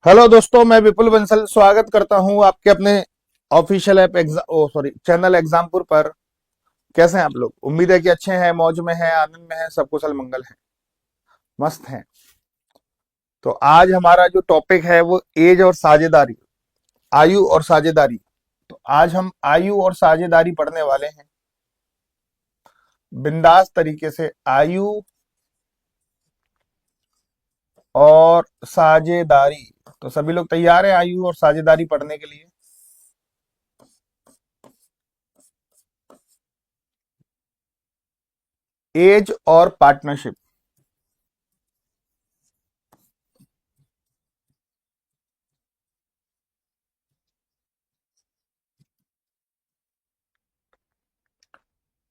Hello दोस्तों, मैं विपुल बंसल स्वागत करता हूं आपके अपने ऑफिशियल ऐप चैनल एग्जामपुर पर। कैसे हैं आप लोग? उम्मीद है कि अच्छे हैं, मौज में हैं, आनंद में हैं, सब कुशल मंगल है, मस्त हैं। तो आज हमारा जो टॉपिक है वो एज और साझेदारी, आयु और साझेदारी। तो आज हम आयु और साझेदारी पढ़ने वाले हैं बिंदास तरीके से। आयु और साझेदारी। तो सभी लोग तैयार हैं आयु और साझेदारी पढ़ने के लिए? एज और पार्टनरशिप।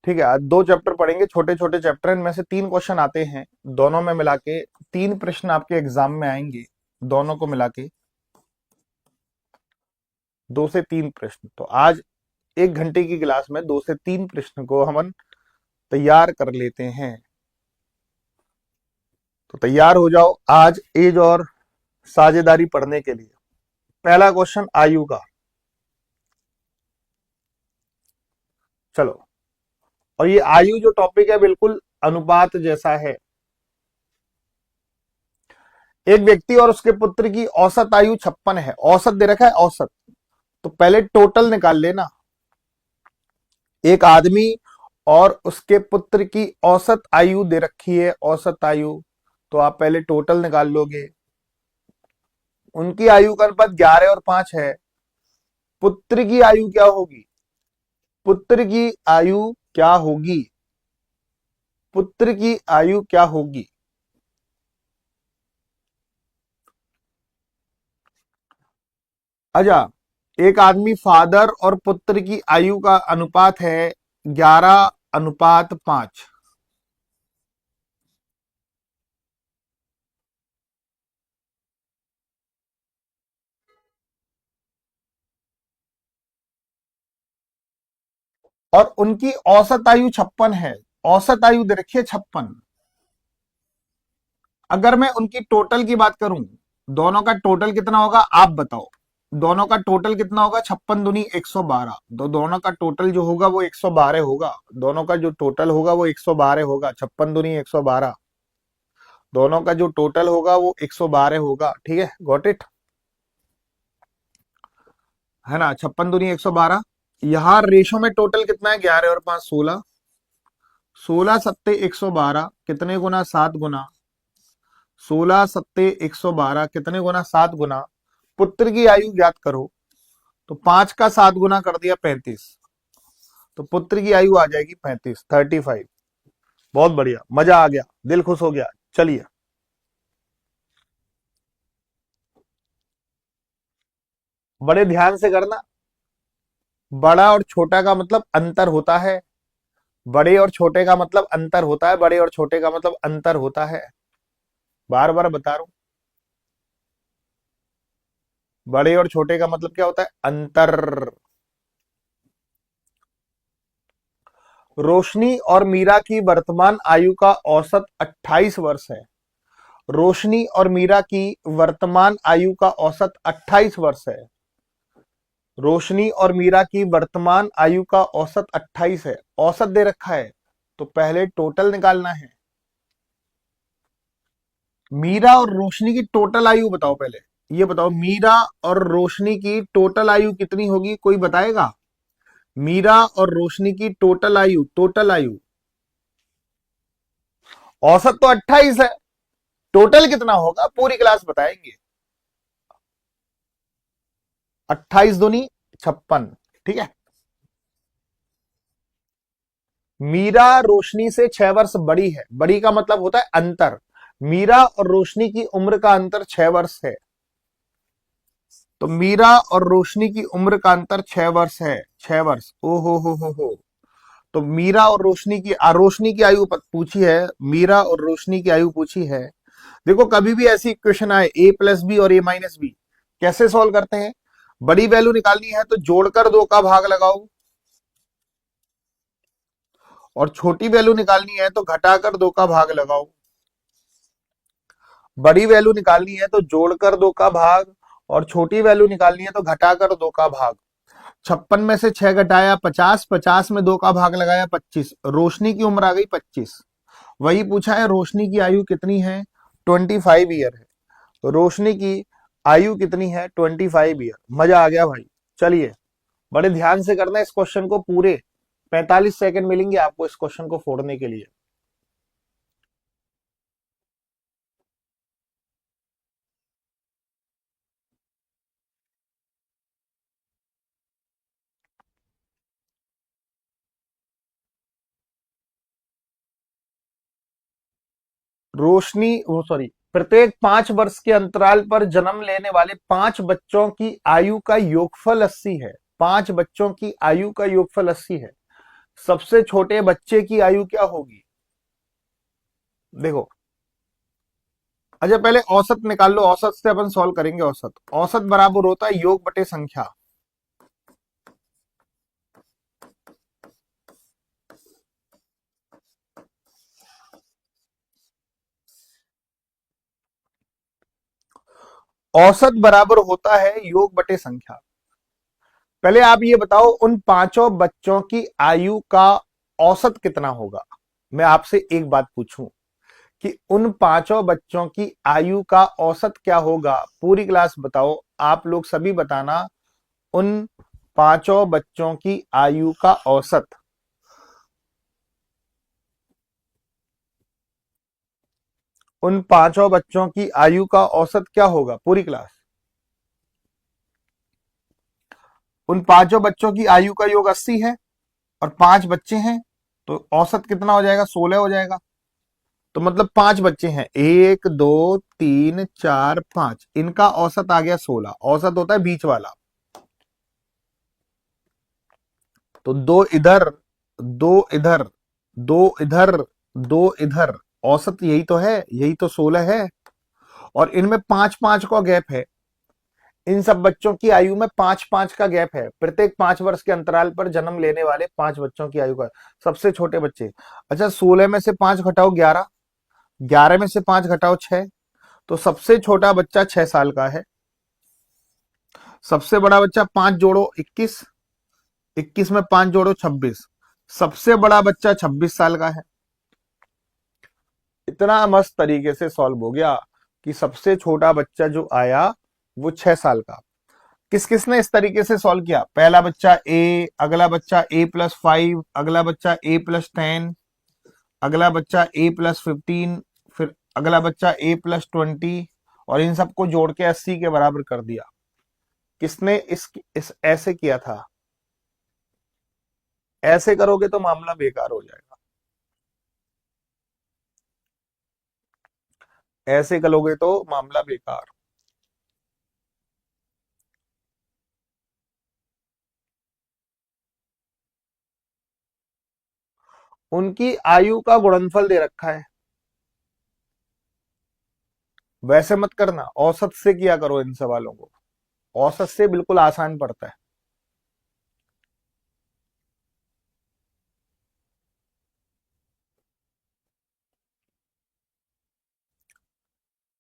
ठीक है, आज दो चैप्टर पढ़ेंगे, छोटे छोटे चैप्टर। इनमें से तीन क्वेश्चन आते हैं, दोनों में मिला के तीन प्रश्न आपके एग्जाम में आएंगे। दोनों को मिला के दो से तीन प्रश्न। तो आज एक घंटे की क्लास में दो से तीन प्रश्न को हम तैयार कर लेते हैं। तो तैयार हो जाओ आज एज और साझेदारी पढ़ने के लिए। पहला क्वेश्चन आयु का। चलो, और ये आयु जो टॉपिक है बिल्कुल अनुपात जैसा है। एक व्यक्ति और उसके पुत्र की औसत आयु 56 है। औसत दे रखा है, औसत। तो पहले टोटल निकाल लेना। एक आदमी और उसके पुत्र की औसत आयु दे रखी है, औसत आयु। तो आप पहले टोटल निकाल लोगे। उनकी आयु का अनुपात 11 और 5 है। पुत्र की आयु क्या होगी? पुत्र की आयु क्या होगी? पुत्र की आयु क्या होगी? अच्छा, एक आदमी फादर और पुत्र की आयु का अनुपात है 11:5। और उनकी औसत आयु 56 है। औसत आयु दे रखी है 56। अगर मैं उनकी टोटल की बात करूं, दोनों का टोटल कितना होगा आप बताओ? दोनों का टोटल कितना होगा? 56 दूनी 112। तो दोनों का टोटल जो होगा वो 112 होगा। दोनों का जो टोटल होगा वो 112 होगा। 56 दूनी 112। दोनों का जो टोटल होगा वो 112 होगा। ठीक है, गॉट इट, है ना? 56 दूनी 112। यहां रेशो में टोटल कितना है? 11 और 5 16। 16 सत्ते 112 कितने गुना? 7 गुना। 16 सत्ते 112 कितने गुना? 7 गुना। पुत्र की आयु ज्ञात करो। तो 5 का 7 गुना कर दिया 35। तो पुत्र की आयु आ जाएगी 35, 35। बहुत बढ़िया, मजा आ गया, दिल खुश हो गया। चलिए, बड़े ध्यान से करना। बड़ा और छोटा का मतलब अंतर होता है। बड़े और छोटे का मतलब अंतर होता है। बड़े और छोटे का मतलब अंतर होता है। बार बार बता रहा हूं, बड़े और छोटे का मतलब क्या होता है? अंतर। रोशनी और मीरा की वर्तमान आयु का औसत 28 वर्ष है। रोशनी और मीरा की वर्तमान आयु का औसत 28 वर्ष है। रोशनी और मीरा की वर्तमान आयु का औसत 28 है। औसत दे रखा है तो पहले टोटल निकालना है। मीरा और रोशनी की टोटल आयु बताओ पहले। ये बताओ मीरा और रोशनी की टोटल आयु कितनी होगी, कोई बताएगा? मीरा और रोशनी की टोटल आयु, टोटल आयु। औसत तो 28 है, टोटल कितना होगा पूरी क्लास बताएंगे। 28 दूनी 56। ठीक है। मीरा रोशनी से 6 वर्ष बड़ी है, बड़ी का मतलब होता है अंतर। मीरा और रोशनी की उम्र का अंतर 6 वर्ष है। तो मीरा और रोशनी की उम्र का अंतर 6 वर्ष है। 6 वर्ष, ओ हो। तो मीरा और रोशनी की रोशनी की आयु पूछी है, मीरा और रोशनी की आयु पूछी है। देखो कभी भी ऐसी इक्वेशन आए ए प्लस बी और ए माइनस बी, कैसे सॉल्व करते हैं? बड़ी वैल्यू निकालनी है तो जोड़कर 2 का भाग लगाओ, और छोटी वैल्यू निकालनी है तो घटाकर 2 का भाग लगाओ। बड़ी वैल्यू निकालनी है तो जोड़कर 2 का भाग, और छोटी वैल्यू निकालनी है तो घटाकर 2 का भाग। 56 में से 6 घटाया 50, 50 में 2 का भाग लगाया 25, रोशनी की उम्र आ गई 25। वही पूछा है रोशनी की आयु कितनी है, 25 ईयर है। तो रोशनी की आयु कितनी है, 25 ईयर। मजा आ गया भाई। चलिए बड़े ध्यान से करना इस क्वेश्चन को, पूरे 45 सेकंड मिलेंगे आपको इस क्वेश्चन को फोड़ने के लिए। रोशनी वो सॉरी प्रत्येक 5 वर्ष के अंतराल पर जन्म लेने वाले 5 बच्चों की आयु का योगफल 80 है। 5 बच्चों की आयु का योगफल 80 है। सबसे छोटे बच्चे की आयु क्या होगी? देखो, अच्छा पहले औसत निकाल लो, औसत से अपन सॉल्व करेंगे। औसत, औसत बराबर होता है योग बटे संख्या। औसत बराबर होता है योग बटे संख्या। पहले आप ये बताओ उन 5 बच्चों की आयु का औसत कितना होगा। मैं आपसे एक बात पूछूं कि उन 5 बच्चों की आयु का औसत क्या होगा, पूरी क्लास बताओ, आप लोग सभी बताना। उन 5 बच्चों की आयु का औसत, उन 5 बच्चों की आयु का औसत क्या होगा पूरी क्लास? उन 5 बच्चों की आयु का योग 80 है और 5 बच्चे हैं, तो औसत कितना हो जाएगा, 16 हो जाएगा। तो मतलब 5 बच्चे हैं, 1 2 3 4 5, इनका औसत आ गया 16। औसत होता है बीच वाला। तो दो इधर, दो इधर, दो इधर, दो इधर, औसत यही तो है, यही तो 16 है। और इनमें 5 5 का गैप है। इन सब बच्चों की आयु में 5 5 का गैप है, प्रत्येक 5 वर्ष के अंतराल पर जन्म लेने वाले 5 बच्चों की आयु का सबसे छोटे बच्चे। अच्छा 16 में से 5 घटाओ 11, 11 में से 5 घटाओ 6, तो सबसे छोटा बच्चा 6 साल का है। सबसे बड़ा बच्चा 5 जोड़ो 21, 21 में 5 जोड़ो 26, सबसे बड़ा बच्चा 26 साल का है। इतना मस्त तरीके से सॉल्व हो गया कि सबसे छोटा बच्चा जो आया वो 6 साल का। किस किसने इस तरीके से सॉल्व किया? पहला बच्चा ए, अगला बच्चा A+5, अगला बच्चा A+10, अगला बच्चा A+15, फिर अगला बच्चा A+20, और इन सबको जोड़ के 80 के बराबर कर दिया। किसने इस ऐसे किया था? ऐसे करोगे तो मामला बेकार हो जाएगा, ऐसे करोगे तो मामला बेकार। उनकी आयु का गुणनफल दे रखा है, वैसे मत करना, औसत से किया करो इन सवालों को, औसत से बिल्कुल आसान पड़ता है।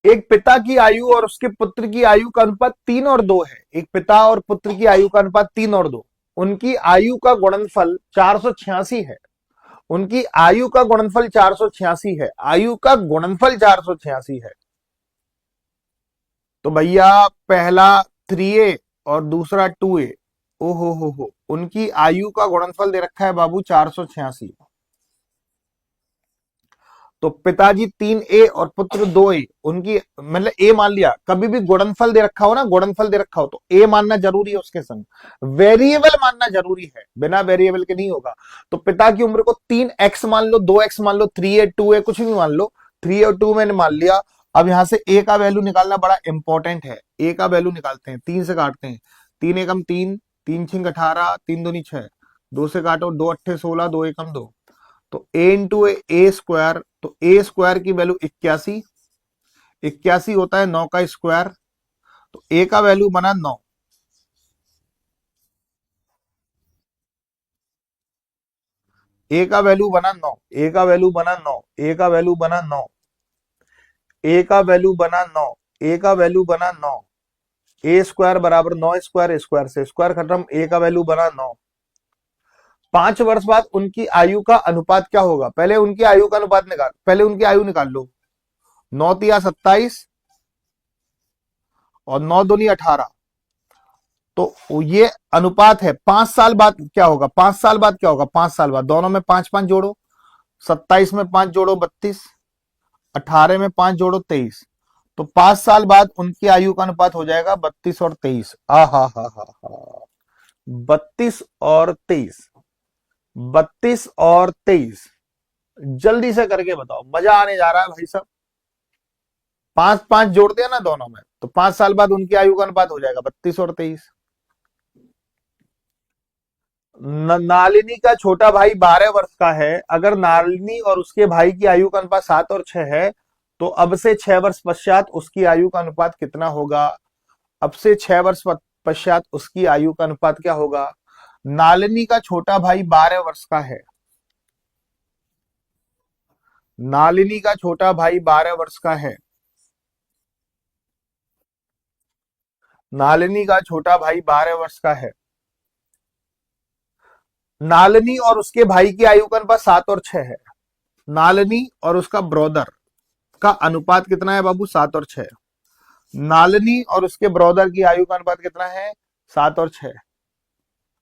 एक पिता की आयु और उसके पुत्र की आयु का अनुपात 3 और 2 है। एक पिता और पुत्र की आयु का अनुपात 3 और 2, उनकी आयु का गुणनफल 486 है। उनकी आयु का गुणनफल 486 है, आयु का गुणनफल 486 है। तो भैया पहला 3a और दूसरा 2a, ओ हो, उनकी आयु का गुणनफल दे रखा है बाबू 486। तो पिताजी 3a और पुत्र 2a, उनकी मतलब ए मान लिया। कभी भी गुणनफल दे रखा हो ना, गुणनफल दे रखा हो तो ए मानना जरूरी है उसके संग, वेरिएबल मानना जरूरी है, बिना वेरिएबल के नहीं होगा। तो पिता की उम्र को 3x मान लो, 2x मान लो, 3a 2a कुछ भी मान लो, 3 और 2 मैंने मान लिया। अब यहां से ए का वैल्यू निकालना बड़ा इंपॉर्टेंट है। ए का वैल्यू निकालते हैं, 3 से काटते हैं, 3 एकम 3, 3 छिंग 18, 3 दूनी 6, 2 से काटो, 2 अट्ठे 16, 2 एकम 2, तो ए इंटू ए स्क्वायर, तो ए स्क्वायर की वैल्यू 81, 81 होता है 9 का स्क्वायर, तो ए का वैल्यू बना 9। ए का वैल्यू बना 9, ए का वैल्यू बना 9, ए का वैल्यू बना 9, ए का वैल्यू बना 9, ए का वैल्यू बना 9, ए स्क्वायर बराबर 9 स्क्वायर, स्क्वायर से स्क्वायर खत्म, ए का वैल्यू बना 9। 5 वर्ष बाद उनकी आयु का अनुपात क्या होगा? पहले उनकी आयु का अनुपात निकाल, पहले उनकी आयु निकाल लो। 9 तिया 27 और 9 दूनी 18, तो ये अनुपात है। 5 साल बाद क्या होगा? 5 साल बाद क्या होगा? 5 साल बाद दोनों में 5 5 जोड़ो, 27 में 5 जोड़ो 32, 18 में 5 जोड़ो 23, तो 5 साल बाद उनकी आयु का अनुपात हो जाएगा 32 और 23। आ हा, 32 और 23, 32 और 23, जल्दी से करके बताओ, मजा आने जा रहा है भाई साहब। 5 5 जोड़ दिया ना दोनों में, तो 5 साल बाद उनकी आयु का अनुपात हो जाएगा 32 और 23। नालिनी का छोटा भाई 12 वर्ष का है। अगर नालिनी और उसके भाई की आयु का अनुपात 7 और 6 है, तो अब से 6 वर्ष पश्चात उसकी आयु का अनुपात कितना होगा? अब से 6 वर्ष पश्चात उसकी आयु का अनुपात क्या होगा? नालिनी का छोटा भाई 12 वर्ष का है। नालिनी का छोटा भाई 12 वर्ष का है। नालिनी का छोटा भाई 12 वर्ष का है। नालिनी और उसके भाई की आयु का अनुपात 7 और 6 है। नालिनी और उसका ब्रदर का अनुपात कितना है बाबू? 7 और 6। नालिनी और उसके ब्रदर की आयु का अनुपात कितना है? 7 और 6।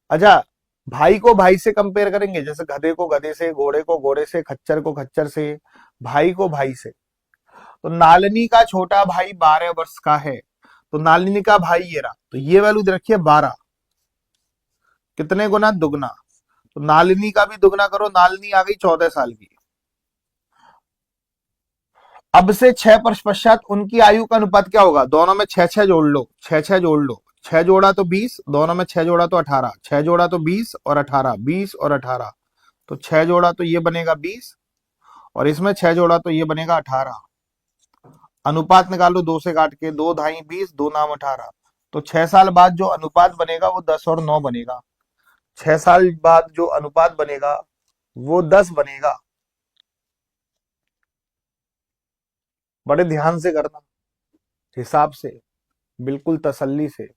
अच्छा, भाई को भाई से कंपेयर करेंगे, जैसे गधे को गधे से, घोड़े को घोड़े से, खच्चर को खच्चर से, भाई को भाई से। तो नालिनी का छोटा भाई 12 वर्ष का है, तो नालिनी का भाई ये रहा, तो ये वैल्यू दे रखी है 12, कितने गुना? दुगना। तो नालिनी का भी दुगना करो, नालिनी आ गई 14 साल की। अब से 6 वर्ष पश्चात उनकी आयु का अनुपात क्या होगा? दोनों में 6 6 जोड़ लो, 6 6 जोड़ लो, 6 जोड़ा तो 20, दोनों में 6 जोड़ा तो 18, 6 जोड़ा तो 20 और 18, 20 और 18, तो 6 जोड़ा तो ये बनेगा 20 और इसमें 6 जोड़ा तो ये बनेगा 18। अनुपात निकालो 2 से काट के, 2 ढाई 20, 2 नाम 18, तो 6 साल बाद जो अनुपात बनेगा वो 10 और 9 बनेगा। 6 साल बाद जो अनुपात बनेगा वो 10 बनेगा। बड़े ध्यान से करना, हिसाब से, बिल्कुल तसल्ली से।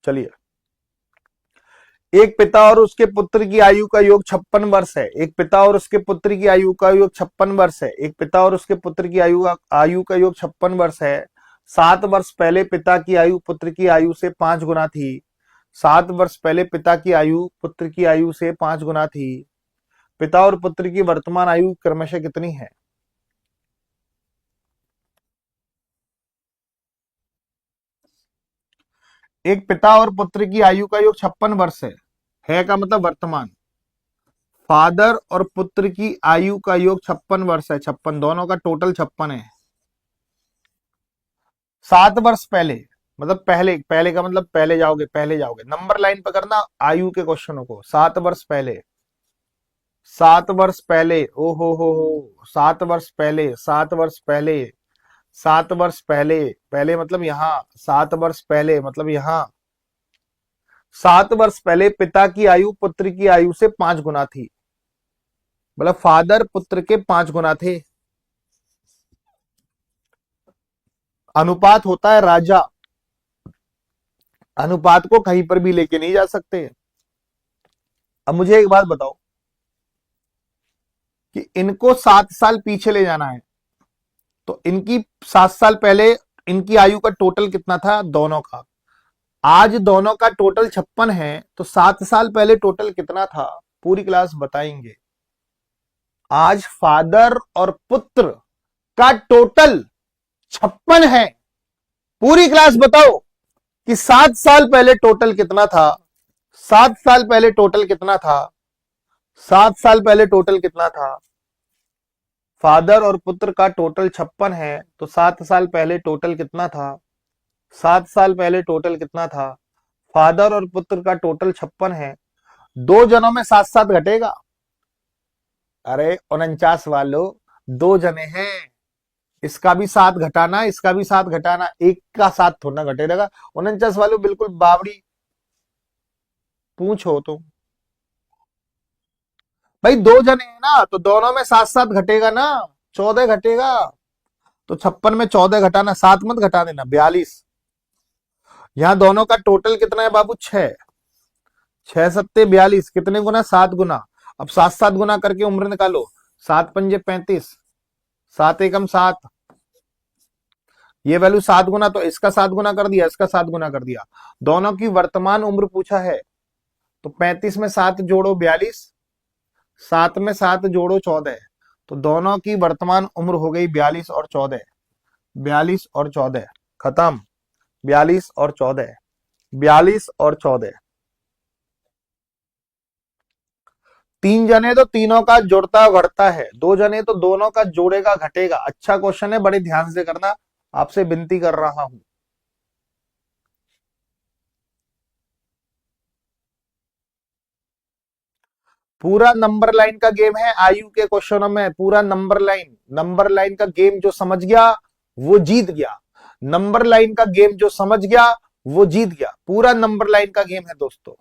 चलिए, एक पिता और उसके पुत्र की आयु का योग 56 वर्ष है। एक पिता और उसके पुत्र की आयु का योग 56 वर्ष है। एक पिता और उसके पुत्र की आयु का योग 56 वर्ष है। 7 वर्ष पहले पिता की आयु पुत्र की आयु से 5 गुना थी। 7 वर्ष पहले पिता की आयु पुत्र की आयु से 5 गुना थी। पिता और पुत्र की वर्तमान आयु क्रमशः कितनी है? एक पिता और पुत्र की आयु का योग 56 वर्ष है का मतलब वर्तमान। फादर और पुत्र की आयु का योग 56 वर्ष है, 56, दोनों का टोटल 56 है। 7 वर्ष पहले मतलब पहले, पहले का मतलब पहले जाओगे, पहले जाओगे, नंबर लाइन पकड़ना आयु के क्वेश्चनों को। 7 वर्ष पहले, 7 वर्ष पहले, ओ हो, 7 वर्ष पहले, 7 वर्ष पहले, 7 वर्ष पहले, पहले मतलब यहां, 7 वर्ष पहले मतलब यहां। 7 वर्ष पहले पिता की आयु पुत्र की आयु से 5 गुना थी, मतलब फादर पुत्र के 5 गुना थे। अनुपात होता है राजा, अनुपात को कहीं पर भी लेके नहीं जा सकते। अब मुझे एक बात बताओ कि इनको 7 साल पीछे ले जाना है, तो इनकी 7 साल पहले इनकी आयु का टोटल कितना था दोनों का। आज दोनों का टोटल 56 है, तो 7 साल पहले टोटल कितना था पूरी क्लास बताएंगे। आज फादर और पुत्र का टोटल 56 है। पूरी क्लास बताओ कि 7 साल पहले टोटल कितना था। 7 साल पहले टोटल कितना था। 7 साल पहले टोटल कितना था। फादर और पुत्र का टोटल 56 है, तो 7 साल पहले टोटल कितना था। 7 साल पहले टोटल कितना था। फादर और पुत्र का टोटल 56 है। 2 जनों में 7-7 घटेगा। अरे 49 वालों, 2 जने हैं, इसका भी 7 घटाना, इसका भी 7 घटाना, एक का 7 थोड़ा ना घटेगा। 49 वालों बिल्कुल बावड़ी पूछो तुम। भाई 2 जने हैं ना, तो दोनों में 7-7 घटेगा ना, 14 घटेगा। तो 56 में 14 घटाना, 7 मत घटा देना, 42। यहां दोनों का टोटल कितना है बाबू, 6। 6 सत्ते 42, कितने गुना, 7 गुना। अब 7-7 गुना करके उम्र निकालो। 7 पंजे 35, 7 एकम 7। ये वैल्यू 7 गुना, तो इसका 7 गुना कर दिया, इसका 7 गुना कर दिया। दोनों की वर्तमान उम्र पूछा है, तो 35 में 7 जोड़ो 42, 7 में 7 जोड़ो 14, तो दोनों की वर्तमान उम्र हो गई 42 और 14। 42 और 14 खत्म। 42 और 14, 42 और 14। 3 जने तो तीनों का जोड़ता घटता है, 2 जने तो दोनों का जोड़ेगा घटेगा। अच्छा क्वेश्चन है, बड़े ध्यान से करना, आपसे विनती कर रहा हूं। पूरा नंबर लाइन का गेम है आयु के क्वेश्चनों में। पूरा नंबर लाइन का गेम जो समझ गया वो जीत गया। नंबर लाइन का गेम जो समझ गया वो जीत गया। पूरा नंबर लाइन का गेम है दोस्तों।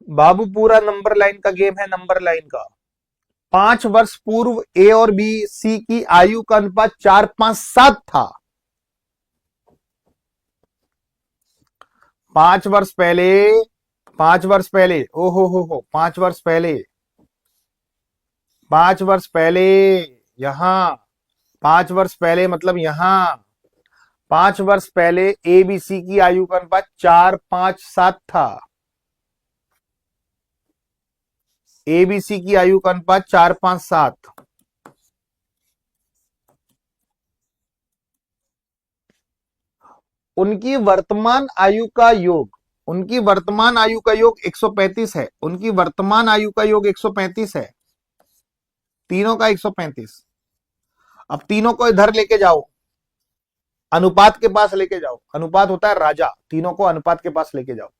बाबू पूरा नंबर लाइन का गेम है, नंबर लाइन का। 5 वर्ष पूर्व ए और बी सी की आयु का अनुपात 4-5-7 था। 5 वर्ष पहले, 5 वर्ष पहले, ओहो हो 5 वर्ष पहले, 5 वर्ष पहले, यहां 5 वर्ष पहले मतलब यहां 5 वर्ष पहले ए बी सी की आयु का अनुपात 4-5-7 था। ए बी सी की आयु का अनुपात 4-5-7। उनकी वर्तमान आयु का योग, उनकी वर्तमान आयु का योग 135 है। उनकी वर्तमान आयु का योग 135 है, तीनों का 135। अब तीनों को इधर लेके जाओ, अनुपात के पास लेके जाओ। अनुपात होता है राजा, तीनों को अनुपात के पास लेके जाओ।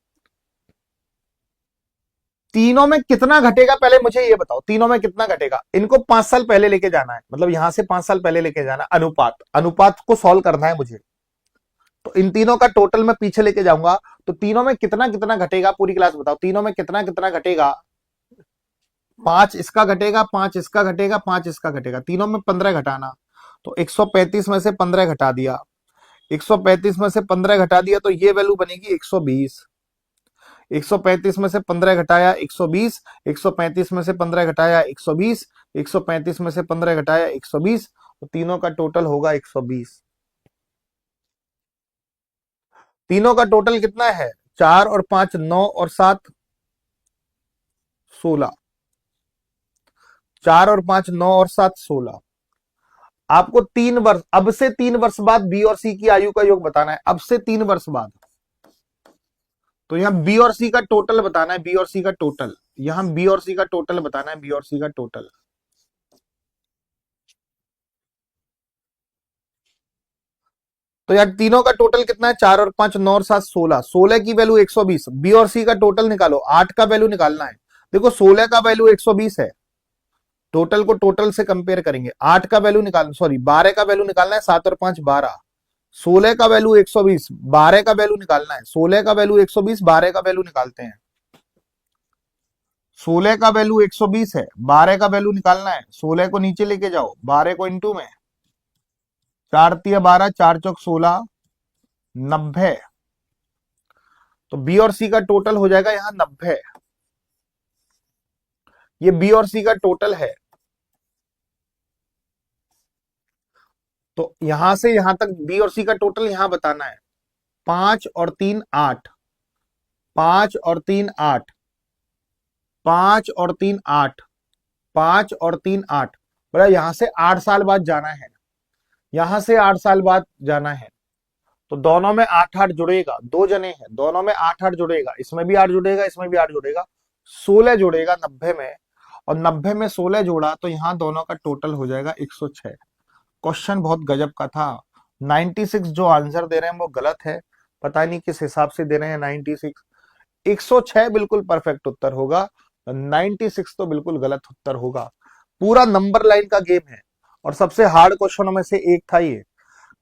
तीनों में कितना घटेगा पहले मुझे ये बताओ, तीनों में कितना घटेगा। इनको 5 साल पहले लेके जाना है, मतलब यहां से 5 साल पहले लेके जाना। अनुपात, अनुपात को सॉल्व करना है मुझे, तो इन तीनों का टोटल मैं पीछे लेके जाऊंगा। तो तीनों में कितना कितना घटेगा पूरी क्लास बताओ। तीनों में कितना कितना घटेगा। 5 इसका घटेगा, 5 इसका घटेगा, 5 इसका घटेगा। तीनों में 15 घटाना, तो 135 में से 15 घटा दिया। 135 में से 15 घटा दिया तो ये वैल्यू बनेगी 120। 135 में से 15 घटाया 120, 135 में से 15 घटाया 120, 135 में से 15 घटाया 120, तो तीनों का टोटल होगा 120। तीनों का टोटल कितना है, 4 और 5 9 और 7 16। 4 और 5 9 और 7 16। आपको 3 वर्ष, अब से 3 वर्ष बाद बी और सी की आयु का योग बताना है। अब से 3 वर्ष बाद, तो यहां बी और सी का टोटल बताना है। बी और सी का टोटल, यहां बी और सी का टोटल बताना है। बी और सी का टोटल, तो यार तीनों का टोटल कितना है, 4 और 5 9 और 7 16। 16 की वैल्यू 120। बी और सी का टोटल निकालो, 8 का वैल्यू निकालना है। देखो 16 का वैल्यू 120 है, टोटल को टोटल से कंपेयर करेंगे। 8 का वैल्यू निकालना, सॉरी 12 का वैल्यू निकालना है। 7 और 5 12, 16 का वैल्यू 120, 12 का वैल्यू निकालना है। 16 का वैल्यू 120, 12 का वैल्यू निकालते हैं। 16 का वैल्यू 120 है, 12 का वैल्यू निकालना है। 16 को नीचे लेके जाओ, 12 को इंटू में, 4 तिया 12, 4 चौक 16, 90। तो बी और सी का टोटल हो जाएगा यहां 90। ये बी और सी का टोटल है। तो यहां से यहां तक बी और सी का टोटल यहां बताना है। 5 और 3 8, 5 और 3 8, 5 और 3 8, 5 और 3 8। बोला यहां से 8 साल बाद जाना है, यहां से 8 साल बाद जाना है। तो दोनों में 8 8 जुड़ेगा, दो जने हैं, दोनों में 8 8 जुड़ेगा, इसमें भी 8 जुड़ेगा, इसमें भी 8 जुड़ेगा, 16 जुड़ेगा 90 में। और 90 में 16 जोड़ा तो यहां दोनों का टोटल हो जाएगा 106। क्वेश्चन बहुत गजब का था। 96 जो आंसर दे रहे हैं वो गलत है, पता नहीं किस हिसाब से दे रहे हैं 96। 106 बिल्कुल परफेक्ट उत्तर होगा, 96 तो बिल्कुल गलत उत्तर होगा। पूरा नंबर लाइन का गेम है और सबसे हार्ड क्वेश्चनों में से एक था ये।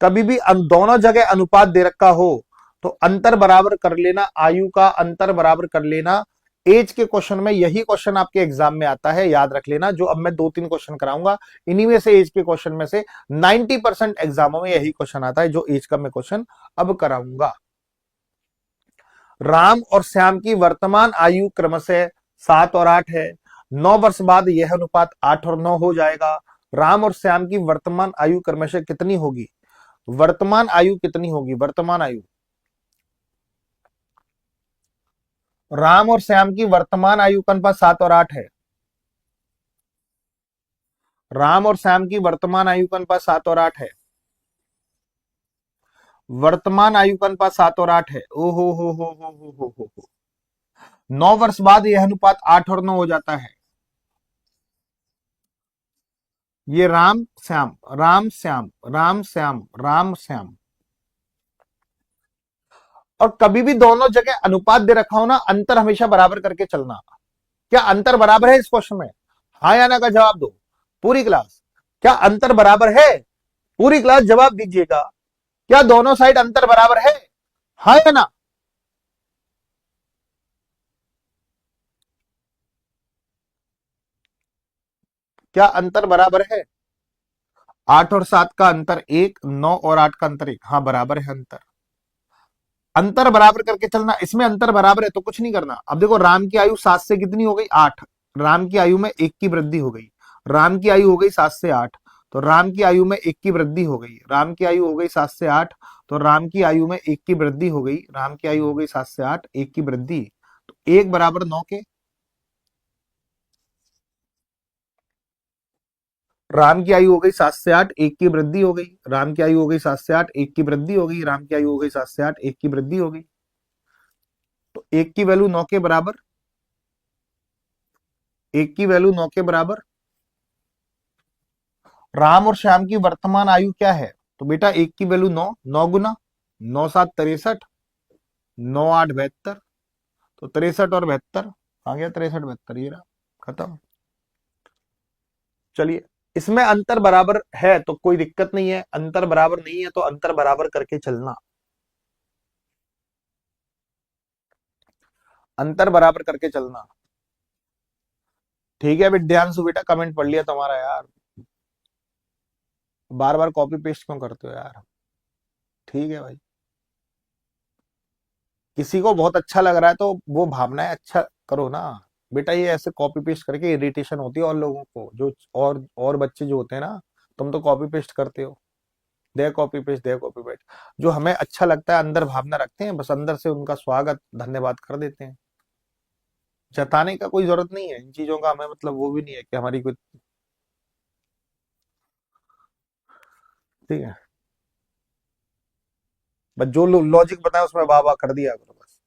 कभी भी दोनों जगह अनुपात दे रखा हो तो अंतर बराबर कर लेना, आयु का अंतर बराबर कर लेना। एज के क्वेश्चन में यही क्वेश्चन आपके एग्जाम में आता है, याद रख लेना। जो अब मैं 2-3 क्वेश्चन कराऊंगा इन्हीं में से, एज के क्वेश्चन में से 90% एग्जामों में यही क्वेश्चन आता है जो एज का मैं क्वेश्चन अब कराऊंगा। राम और श्याम की वर्तमान आयु क्रमशः 7 और 8 है। 9 वर्ष बाद यह अनुपात 8 और 9 हो जाएगा। राम और श्याम की वर्तमान आयु क्रमशः कितनी होगी? वर्तमान आयु कितनी होगी? वर्तमान आयु, राम और श्याम की वर्तमान आयु का अनुपात 7 और 8 है। राम और श्याम की वर्तमान आयु का अनुपात 7 और 8 है। वर्तमान आयु का अनुपात 7 और 8 है। ओ हो। 9 वर्ष बाद यह अनुपात 8 और 9 हो जाता है। ये राम श्याम, राम श्याम, राम श्याम, राम श्याम। और कभी भी दोनों जगह अनुपात दे रखा हो ना, अंतर हमेशा बराबर करके चलना। क्या अंतर बराबर है इस क्वेश्चन में? हाँ या ना का जवाब दो पूरी क्लास। क्या अंतर बराबर है? पूरी क्लास जवाब दीजिएगा। क्या दोनों साइड अंतर बराबर है? हाँ या ना? क्या अंतर बराबर है? 8 और 7 का अंतर 1, 9 और 8 का अंतर 1। हाँ बराबर है अंतर। अंतर बराबर करके चलना। इसमें अंतर बराबर है तो कुछ नहीं करना। अब देखो राम की आयु 7 से कितनी हो गई? 8। राम की आयु में 1 की वृद्धि हो गई। राम की आयु हो गई 7 से 8, तो राम की आयु में 1 की वृद्धि हो गई। राम की आयु हो गई 7 से 8, तो राम की आयु में 1 की वृद्धि हो गई। राम की आयु हो गई 7 से 8, 1 की वृद्धि, तो 1 बराबर 9 के। राम की आयु हो गई 7 से 8, 1 की वृद्धि हो गई। राम की आयु हो गई 7 से 8, 1 की वृद्धि हो गई। राम की आयु हो गई 7 से 8, 1 की वृद्धि हो गई। तो 1 की वैल्यू 9 के बराबर, 1 की वैल्यू 9 के बराबर। राम और श्याम की वर्तमान आयु क्या है? तो बेटा 1 की वैल्यू 9, 9 गुना 9 7 63, 9 8 72, तो 63 और 72 आ गया, 63 72, ये रहा, खत्म। चलिए, इसमें अंतर बराबर है तो कोई दिक्कत नहीं है, अंतर बराबर नहीं है तो अंतर बराबर करके चलना। अंतर बराबर करके चलना। ठीक है विद्यांशु बेटा, कमेंट पढ़ लिया तुम्हारा यार, बार बार कॉपी पेस्ट क्यों करते हो यार? ठीक है भाई, किसी को बहुत अच्छा लग रहा है तो वो भावनाएं अच्छा करो ना बेटा। ये ऐसे कॉपी पेस्ट करके इरिटेशन होती है और लोगों को, जो और बच्चे जो होते हैं ना, तुम तो कॉपी पेस्ट करते हो, दे कॉपी पेस्ट, दे कॉपी पेस्ट। जो हमें अच्छा लगता है, अंदर भावना रखते हैं, बस अंदर से उनका स्वागत धन्यवाद कर देते हैं। जताने का कोई जरूरत नहीं है इन चीजों का, हमें मतलब वो भी नहीं है कि हमारी कोई। ठीक है, बस जो लॉजिक बताया उसमें वाह वाह कर दिया करो बस।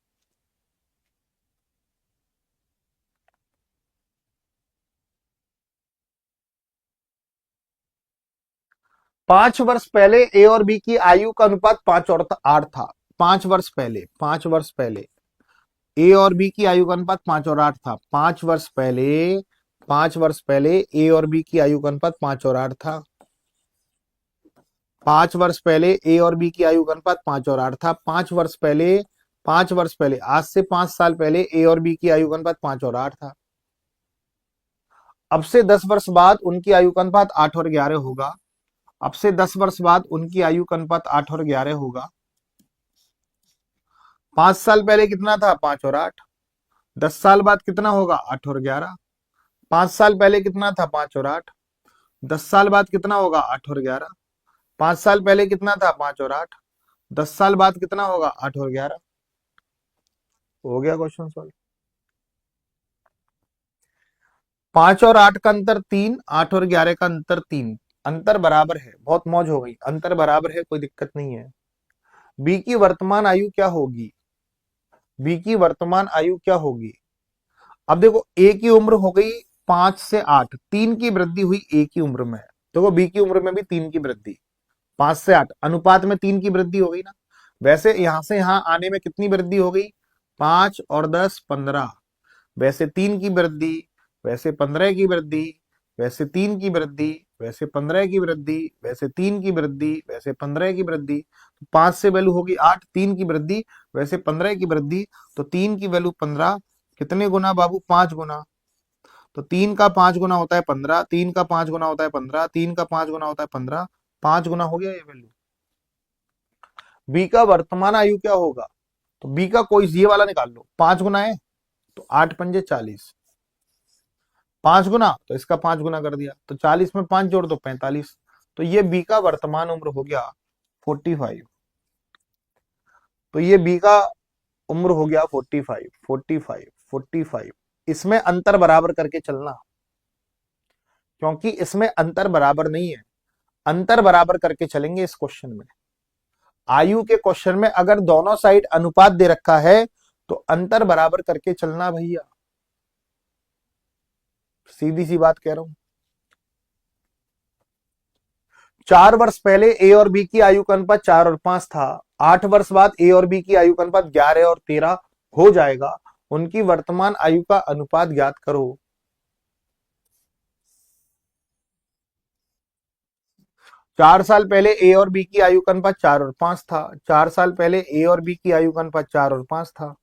5 वर्ष पहले ए और बी की आयु का अनुपात 5 और 8 था। 5 वर्ष पहले, 5 वर्ष पहले ए और बी की आयु का अनुपात 5 और 8 था। 5 वर्ष पहले, 5 वर्ष पहले ए और बी की आयु का अनुपात 5 और 8 था। 5 वर्ष पहले ए और बी की आयु का अनुपात 5 और 8 था। 5 वर्ष पहले आज से 5 साल पहले ए और बी की आयु का अनुपात 5 और 8 था। अब से 10 वर्ष बाद उनकी आयु का अनुपात 8 और 11 होगा। अब से 10 वर्ष बाद उनकी आयु का अनुपात 8 और 11 होगा। 5 साल पहले कितना था? 5 और 8। 10 साल बाद कितना होगा? 8 और 11। 5 साल पहले कितना था? 5 और 8। 10 साल बाद कितना होगा? 8 और 11। 5 साल पहले कितना था? 5 और 8। 10 साल बाद कितना होगा? 8 और 11। हो गया क्वेश्चन सॉल्व। 5 और 8 का अंतर 3, 8 और 11 का अंतर 3। अंतर बराबर है, बहुत मौज हो गई। अंतर बराबर है, कोई दिक्कत नहीं है। बी की वर्तमान आयु क्या होगी? बी की वर्तमान आयु क्या होगी? अब देखो, ए की उम्र हो गई 5 से 8, 3 की वृद्धि हुई ए की उम्र में। देखो बी की उम्र में भी 3 की वृद्धि, 5 से 8 अनुपात में 3 की वृद्धि हो गई ना। वैसे यहां से यहां आने में कितनी वृद्धि हो गई? 5 और 10 15। वैसे 3 की वृद्धि, वैसे 15 की वृद्धि, वैसे 3 की वृद्धि, वैसे 15 की वृद्धि, वैसे 3 की वृद्धि, वैसे 15 की वृद्धि। तो 5 से वैल्यू होगी 8, 3 की वृद्धि, वैसे 15 की वृद्धि। तो 3 की वैल्यू 15, कितने गुना बाबू? 5 गुना। तो 3 का 5 गुना होता है 15, 3 का 5 गुना होता है 15, 3 का 5 गुना होता है 15, 5 गुना हो गया ये वैल्यू। बी का वर्तमान आयु क्या होगा? तो बी का कोई ये वाला निकाल लो, 5 गुना है तो 8 पंजे 40, 5 गुना तो इसका 5 गुना कर दिया, तो 40 में 5 जोड़ दो 45। तो ये बी का वर्तमान उम्र हो गया 45। तो ये बी का उम्र हो गया 45, 45, 45। इसमें अंतर बराबर करके चलना, क्योंकि इसमें अंतर बराबर नहीं है। अंतर बराबर करके चलेंगे इस क्वेश्चन में। आयु के क्वेश्चन में अगर दोनों साइड अनुपात दे रखा है तो अंतर बराबर करके चलना भैया, सीधी सी बात कह रहा हूं। 4 वर्ष पहले ए और बी की आयु का अनुपात 4 और 5 था। 8 वर्ष बाद ए और बी की आयु का अनुपात 11 और 13 हो जाएगा। उनकी वर्तमान आयु का अनुपात ज्ञात करो। 4 साल पहले ए और बी की आयु का अनुपात 4 और 5 था। 4 साल पहले ए और बी की आयु का अनुपात 4 और 5 था।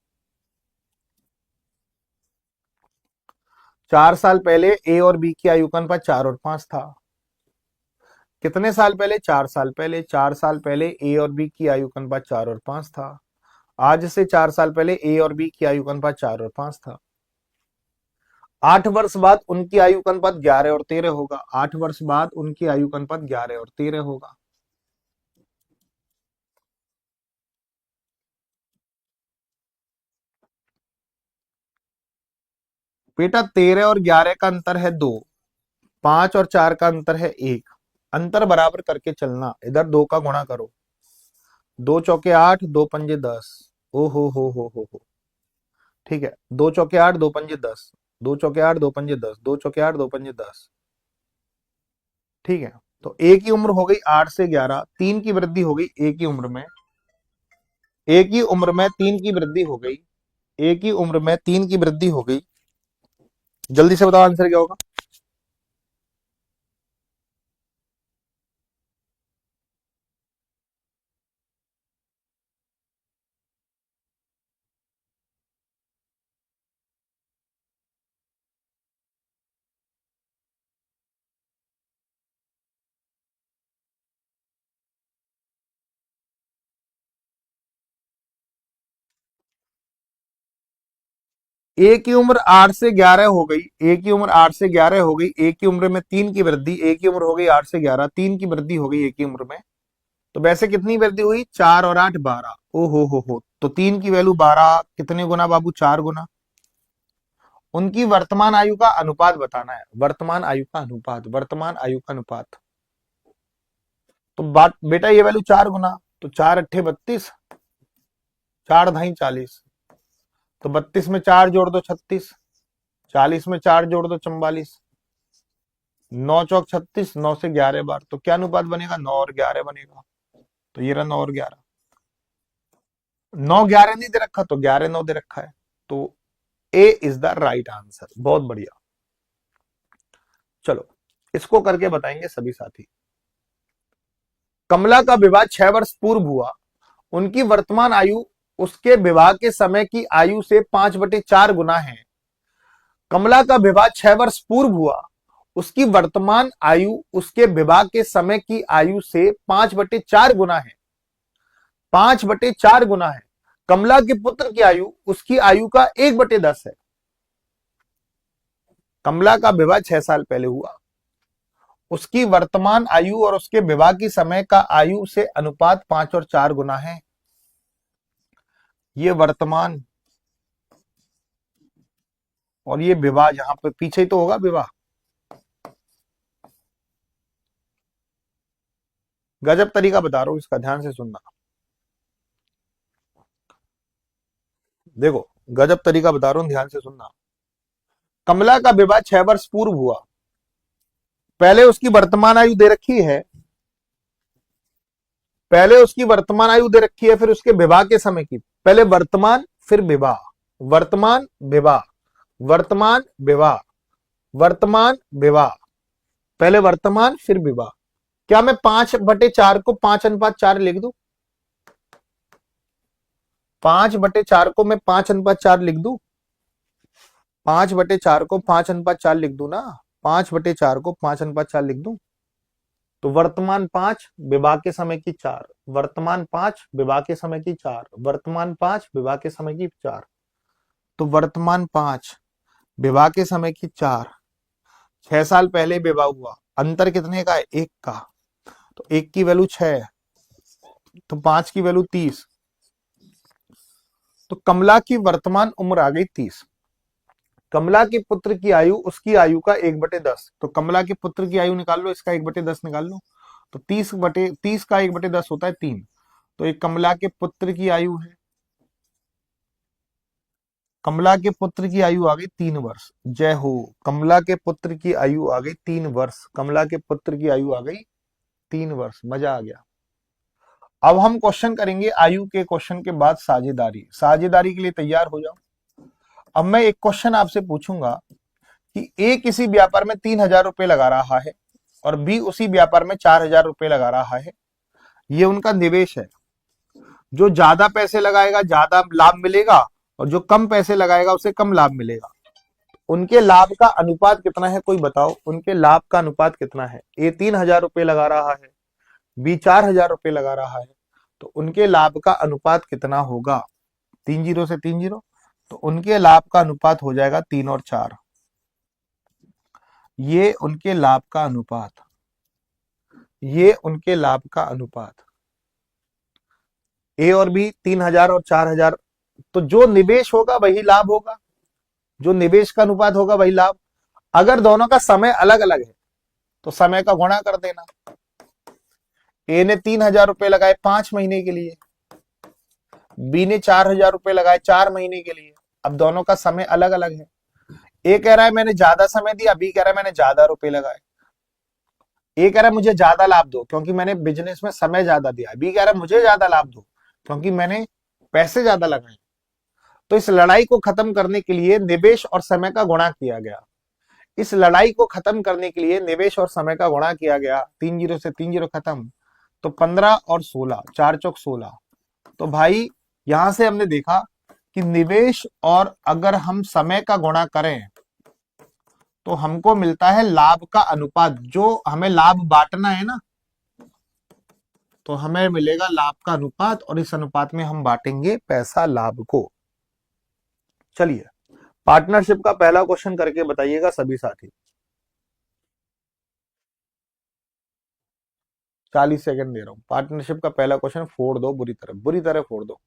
4 साल पहले ए और बी की आयु का अनुपात 4 और 5 था। कितने साल पहले? 4 साल पहले। 4 साल पहले ए और बी की आयु का अनुपात 4 और 5 था। आज से 4 साल पहले ए और बी की आयु का अनुपात 4 और 5 था। 8 वर्ष बाद उनकी आयु का अनुपात 11 और 13 होगा। 8 वर्ष बाद उनकी आयु का अनुपात 11 और 13 होगा। बेटा 13 और 11 का अंतर है 2, 5 और 4 का अंतर है 1। अंतर बराबर करके चलना, इधर 2 का गुणा करो। 2 चौके 8, 2 पंजे 10। ओ हो। ठीक है, 2 चौके 8, 2 पंजे 10। 2 चौके 8, 2 पंजे 10। 2 चौके 8, 2 पंजे 10। ठीक है, तो ए की उम्र हो गई 8 से 11, 3 की वृद्धि हो गई ए की उम्र में। ए की उम्र में 3 की वृद्धि हो गई। ए की उम्र में 3 की वृद्धि हो गई। जल्दी से बताओ आंसर क्या होगा? ए की उम्र 8 से 11 हो गई। ए की उम्र 8 से 11 हो गई। ए की उम्र में 3 की वृद्धि। ए की उम्र हो गई 8 से 11, 3 की वृद्धि हो गई ए की उम्र में। तो वैसे कितनी वृद्धि हुई? 4 और 8 12। ओ हो। तो 3 की वैल्यू 12, कितने गुना बाबू? 4 गुना। उनकी वर्तमान आयु का अनुपात बताना है। वर्तमान आयु का अनुपात, वर्तमान आयु का अनुपात। तो बात बेटा ये वैल्यू 4 गुना, तो 4 अट्ठे 32, 4 ढाई 40। तो 32 में 4 जोड़ दो 36, 40 में 4 जोड़ दो 44, 9 चौक 36, 9 से 11 बार। तो क्या अनुपात बनेगा? 9 और 11 बनेगा। तो ये रहा 9 और 11। 9 11 नहीं दे रखा तो 11 9 दे रखा है। तो ए इज द राइट आंसर। बहुत बढ़िया। चलो इसको करके बताएंगे सभी साथी। कमला का विवाह 6 वर्ष पूर्व हुआ, उनकी वर्तमान आयु उसके विवाह के समय की आयु से 5/4 गुना है। कमला का विवाह 6 वर्ष पूर्व हुआ, उसकी वर्तमान आयु उसके विवाह के समय की आयु से 5/4 गुना है। 5/4 गुना है। कमला के पुत्र की आयु उसकी आयु का 1/10 है। कमला का विवाह 6 साल पहले हुआ, उसकी वर्तमान आयु और उसके विवाह की समय का आयु से अनुपात 5 और 4 गुना है। ये वर्तमान और ये विवाह, यहां पे पीछे ही तो होगा विवाह। गजब तरीका बता रहा हूं, इसका ध्यान से सुनना। देखो गजब तरीका बता रहा हूं, ध्यान से सुनना। कमला का विवाह 6 वर्ष पूर्व हुआ, पहले उसकी वर्तमान आयु दे रखी है, पहले उसकी वर्तमान आयु दे रखी है, फिर उसके विवाह के समय की, पहले वर्तमान फिर विवाह, वर्तमान विवाह, वर्तमान विवाह, वर्तमान विवाह, पहले वर्तमान फिर विवाह। क्या मैं 5/4 को 5:4 लिख दूं? 5/4 को मैं 5:4 लिख दूं? 5/4 को 5:4 लिख दूं ना? 5/4 को 5:4 लिख दूं? तो वर्तमान 5, विवाह के समय की 4, वर्तमान 5, विवाह के समय की 4, वर्तमान 5, विवाह के समय की 4। तो वर्तमान 5, विवाह के समय की 4, 6 साल पहले विवाह हुआ, अंतर कितने का है? 1 का। तो 1 की वैल्यू 6, तो 5 की वैल्यू 30। तो कमला की वर्तमान उम्र आ गई 30। कमला के पुत्र की आयु उसकी आयु का 1/10। तो कमला के पुत्र की आयु निकाल लो, इसका 1/10 निकाल लो। तो 30 का 1/10 होता है 3। तो एक कमला के पुत्र की आयु है, कमला के पुत्र की आयु आ गई 3 वर्ष। जय हो। कमला के पुत्र की आयु आ गई 3 वर्ष। कमला के पुत्र की आयु आ गई 3 वर्ष। मजा आ गया। अब हम क्वेश्चन करेंगे आयु के क्वेश्चन के बाद साझेदारी। साझेदारी के लिए तैयार हो जाओ। अब मैं एक क्वेश्चन आपसे पूछूंगा कि ए किसी व्यापार में 3,000 रुपए लगा रहा है और बी उसी व्यापार में 4,000 रुपए लगा रहा है। ये उनका निवेश है। जो ज्यादा पैसे लगाएगा ज्यादा लाभ मिलेगा और जो कम पैसे लगाएगा उसे कम लाभ मिलेगा। उनके लाभ का अनुपात कितना है, कोई बताओ? उनके लाभ का अनुपात कितना है? ए 3,000 रुपए लगा रहा है, बी 4,000 रुपए लगा रहा है, तो उनके लाभ का अनुपात कितना होगा? 3 जीरो से 3 जीरो, तो उनके लाभ का अनुपात हो जाएगा 3 और 4। ये उनके लाभ का अनुपात, ये उनके लाभ का अनुपात। ए और बी 3,000 और 4,000, तो जो निवेश होगा वही लाभ होगा, जो निवेश का अनुपात होगा वही लाभ। अगर दोनों का समय अलग अलग है तो समय का गुणा कर देना। ए ने 3,000 रुपए लगाए 5 महीने के लिए, बी ने 4,000 रुपए लगाए 4 महीने के लिए। अब दोनों का समय अलग अलग है। ए कह रहा है मैंने ज्यादा समय दिया, बी कह रहा है मैंने ज्यादा रुपए लगाए। ए कह रहा है मुझे ज्यादा लाभ दो क्योंकि मैंने बिजनेस में समय ज्यादा दिया, बी कह रहा है मुझे ज्यादा लाभ दो क्योंकि मैंने पैसे ज्यादा लगाए। तो इस लड़ाई को खत्म करने के लिए निवेश और समय का गुणा किया गया। इस लड़ाई को खत्म करने के लिए निवेश और समय का गुणा किया गया। 3 जीरो से 3 जीरो खत्म, तो 15 और 16, 4 चौक 16। तो भाई यहां से हमने देखा कि निवेश और अगर हम समय का गुणा करें तो हमको मिलता है लाभ का अनुपात। जो हमें लाभ बांटना है ना, तो हमें मिलेगा लाभ का अनुपात और इस अनुपात में हम बांटेंगे पैसा लाभ को। चलिए पार्टनरशिप का पहला क्वेश्चन करके बताइएगा सभी साथी। 40 सेकंड दे रहा हूं। पार्टनरशिप का पहला क्वेश्चन फोड़ दो, बुरी तरह फोड़ दो।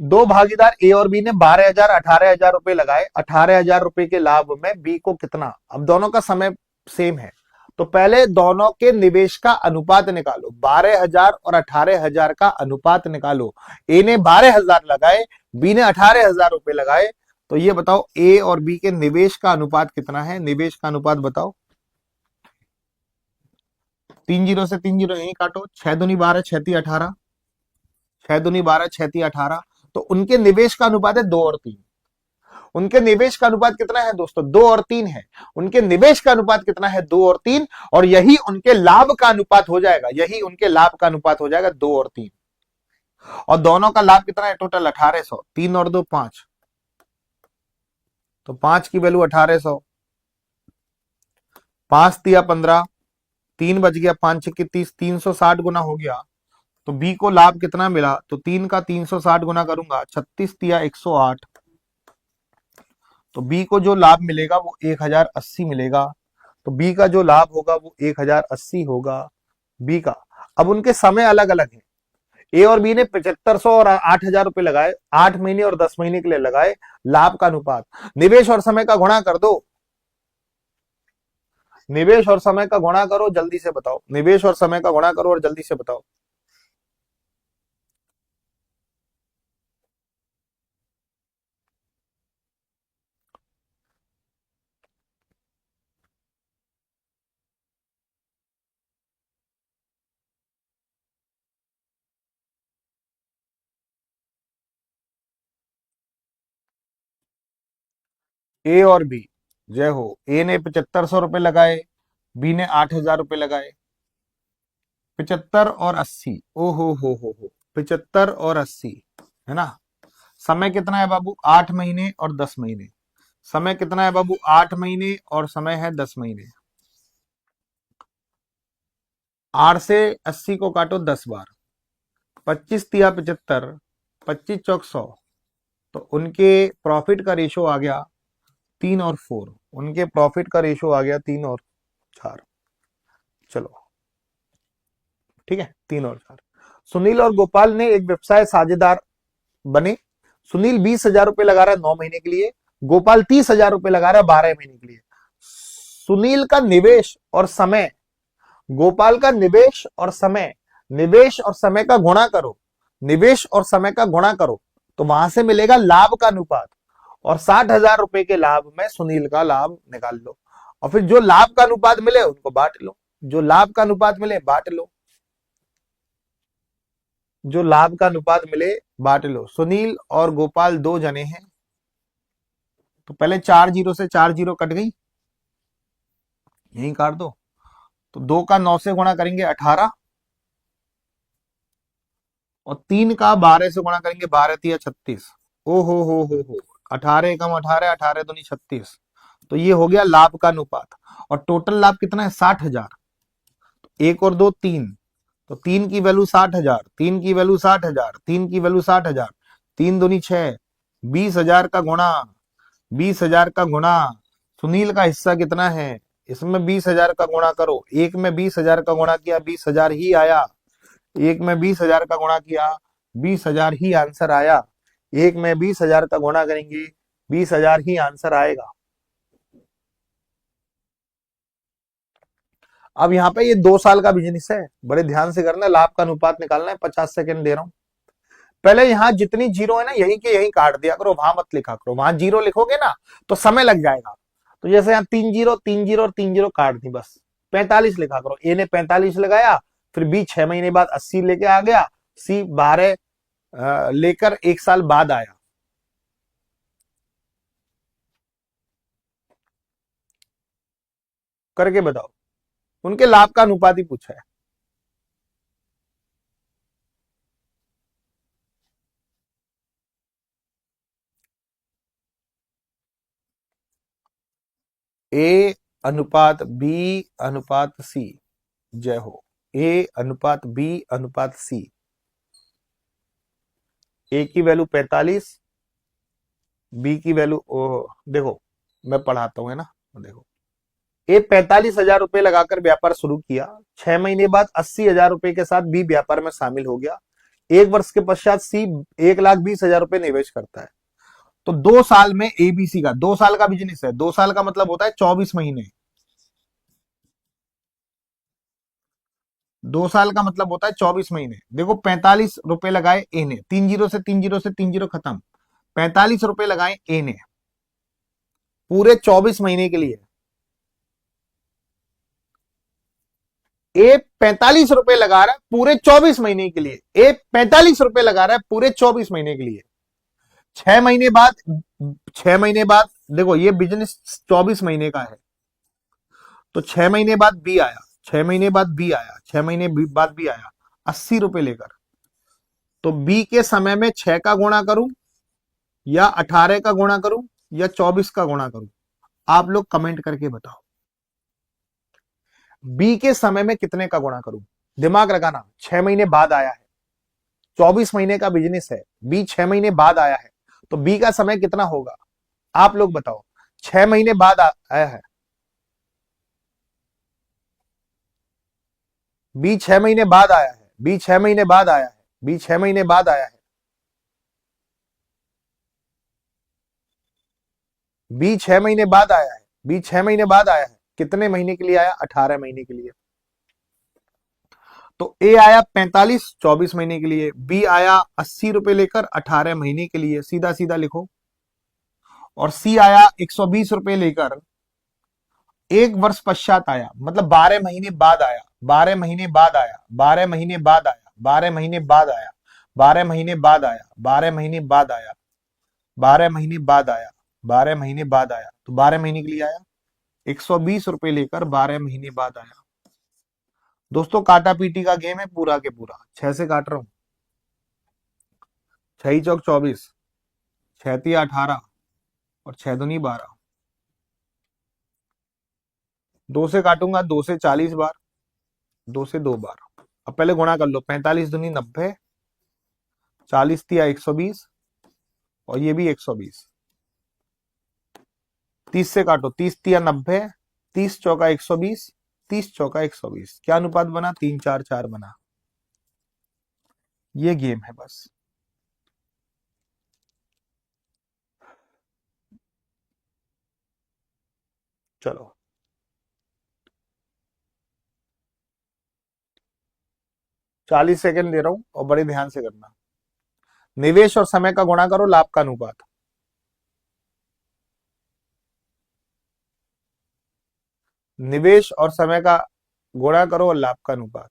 दो भागीदार ए और बी ने 12,000 18,000 रुपए लगाए। 18,000 रुपए के लाभ में बी को कितना? अब दोनों का समय सेम है तो पहले दोनों के निवेश का अनुपात निकालो। 12,000 और 18,000 का अनुपात निकालो। ए ने 12,000 लगाए, बी ने 18,000 रुपए लगाए, तो ये बताओ ए और बी के निवेश का अनुपात कितना है? निवेश का अनुपात बताओ। 3 जीरो से 3 जीरो यही काटो। 6 दूनी 12, 6 ती 18, 6 दूनी 12, 6 ती 18। तो उनके निवेश का अनुपात है 2 और 3। उनके निवेश का अनुपात कितना है दोस्तों? 2 और 3 है। उनके निवेश का अनुपात कितना है? 2 और 3। और यही उनके लाभ का अनुपात हो जाएगा, यही उनके लाभ का अनुपात हो जाएगा 2 और 3। और दोनों का लाभ कितना है टोटल? 1800। 3 और 2 5, तो 5 की वैल्यू 1800। 5 तिया 15, 3 बच गया, 5 6 30, 360 गुना हो गया। तो बी को लाभ कितना मिला? तो 3 का 360 गुना करूंगा, 36 तिया 108। तो बी को जो लाभ मिलेगा वो 1080 मिलेगा। तो बी का जो लाभ होगा वो 1080 होगा बी का। अब उनके समय अलग अलग है। ए और बी ने 7500 और 8000 रुपए लगाए, 8 महीने और 10 महीने के लिए लगाए। लाभ का अनुपात, निवेश और समय का गुणा कर दो। निवेश और समय का गुणा करो, जल्दी से बताओ। निवेश और समय का गुणा करो और जल्दी से बताओ। ए और बी, जय हो। ए ने 7500 रुपए लगाए, बी ने 8000 रुपए लगाए। 75 और 80, ओ हो 75 और 80, है ना। समय कितना है बाबू? 8 महीने और 10 महीने। समय कितना है बाबू? 8 महीने और समय है 10 महीने। 8 से 80 को काटो 10 बार, 25 तिया 75, 25 चौक 100। तो उनके प्रॉफिट का रेशो आ गया 3 और 4। उनके प्रॉफिट का रेशो आ गया 3 और 4। चलो ठीक है, 3 और 4। सुनील और गोपाल ने एक व्यवसाय साझेदार बने। सुनील 20,000 रुपए लगा रहा है 9 महीने के लिए, गोपाल 30,000 रुपए लगा रहा है 12 महीने के लिए। सुनील का निवेश और समय, गोपाल का निवेश और समय, निवेश और समय का गुणा करो, निवेश और समय का गुणा करो, तो वहां से मिलेगा लाभ का अनुपात। और 60,000 रुपए के लाभ में सुनील का लाभ निकाल लो, और फिर जो लाभ का अनुपात मिले उनको बांट लो, जो लाभ का अनुपात मिले बांट लो, जो लाभ का अनुपात मिले बांट लो। सुनील और गोपाल 2 जने हैं, तो पहले 4 जीरो से 4 जीरो कट गई, यही काट दो। तो 2 का 9 से गुणा करेंगे 18, और 3 का 12 से गुणा करेंगे 12 तिया 36। ओ हो 18 एकम 18, 18 दूनी 36। तो ये हो गया लाभ का अनुपात। और टोटल लाभ कितना है? 60,000। 1 और 2 3, तो 3 की वैल्यू 60,000, 3 की वैल्यू 60,000, 3 की वैल्यू 60,000, 3 दूनी 6, 20,000 का गुणा, 20,000 का गुणा। सुनील का हिस्सा कितना है? इसमें 20,000 का गुणा करो, एक में 20,000 का गुणा किया 20,000 ही आया, एक में 20,000 का गुणा किया 20,000 ही आंसर आया, एक में 20,000 का गुणा करेंगे 20,000 ही आंसर आएगा। अब यहाँ पे ये 2 साल का बिजनेस है, बड़े ध्यान से करना, लाभ का अनुपात निकालना है। 50 सेकंड दे रहा हूं। पहले यहाँ जितनी जीरो है ना, यही के यही काट दिया करो, वहां मत लिखा करो। वहां जीरो लिखोगे ना तो समय लग जाएगा। तो जैसे यहाँ 3 जीरो 3 जीरो और 3 जीरो काट दी, बस 45 लिखा करो। ए ने 45 लगाया, फिर बी 6 महीने बाद 80 लेके आ गया, सी 12 लेकर 1 साल बाद आया। करके बताओ, उनके लाभ का अनुपात ही पूछा है। ए अनुपात बी अनुपात सी, जय हो। ए अनुपात बी अनुपात सी। ए की वैल्यू 45, बी की वैल्यू, देखो मैं पढ़ाता हूं, है ना। देखो, ए 45,000 रुपए लगाकर व्यापार शुरू किया, 6 महीने बाद 80,000 रुपए के साथ बी व्यापार में शामिल हो गया। 1 वर्ष के पश्चात सी 1,20,000 रुपए निवेश करता है। तो 2 साल में एबीसी का, 2 साल का बिजनेस है, 2 साल का मतलब होता है 24 महीने। 2 साल का मतलब होता है 24 महीने। देखो 45 रुपए लगाए ए ने, 3 जीरो से 3 जीरो से 3 जीरो खत्म, 45 रुपए लगाए ए ने पूरे 24 महीने के लिए। ए 45 रुपए लगा रहा है पूरे 24 महीने के लिए, ए 45 रुपए लगा रहा है पूरे 24 महीने के लिए। 6 महीने बाद, 6 महीने बाद देखो ये बिजनेस 24 महीने का है, तो 6 महीने बाद बी आया, 6 महीने बाद बी आया, 6 महीने बाद बी आया 80 रुपए लेकर। तो बी के समय में 6 का गुणा करूं या 18 का गुणा करूं या 24 का गुणा करूं? आप लोग कमेंट करके बताओ। बी के समय में कितने का गुणा करूं? दिमाग लगाना, 6 महीने बाद आया है, 24 महीने का बिजनेस है, बी 6 महीने बाद आया है, तो बी का समय कितना होगा? आप लोग बताओ। 6 महीने बाद आया है, बी 6 महीने बाद आया है, बी 6 महीने बाद आया है, बी 6 महीने बाद आया है, बी 6 महीने बाद आया है, बी 6 महीने बाद आया है। कितने महीने के लिए आया? 18 महीने के लिए। तो ए आया 45 24 महीने के लिए, बी आया 80 रुपए लेकर 18 महीने के लिए, सीधा सीधा लिखो। और सी आया 120 रुपए लेकर 1 वर्ष पश्चात आया, मतलब 12 महीने बाद आया, 12 महीने बाद आया, 12 महीने बाद आया, 12 महीने बाद आया, 12 महीने बाद आया, 12 महीने बाद आया, 12 महीने बाद आया, 12 महीने बाद आया, तो 12 महीने के लिए आया। 120 रुपए लेकर 12 महीने बाद आया। दोस्तों काटा पीटी का गेम है पूरा के पूरा, 6 से काट रहा हूं। 6 चौक 24, 6 तिया 18 और 6 दूनी 12। 2 से काटूंगा, 2 से 40 बार, 2 से 2 बार। अब पहले गुणा कर लो, 45 दूनी 90, 40 तिया 120 और ये भी 120। 30 से काटो, 30 तिया 90, 30 चौका 120, 30 चौका 120। क्या अनुपात बना? 3 4 4 बना। ये गेम है बस। चलो 40 सेकंड ले रहा हूं और बड़े ध्यान से करना। निवेश और समय का गुणा करो, लाभ का अनुपात। निवेश और समय का गुणा करो और लाभ का अनुपात।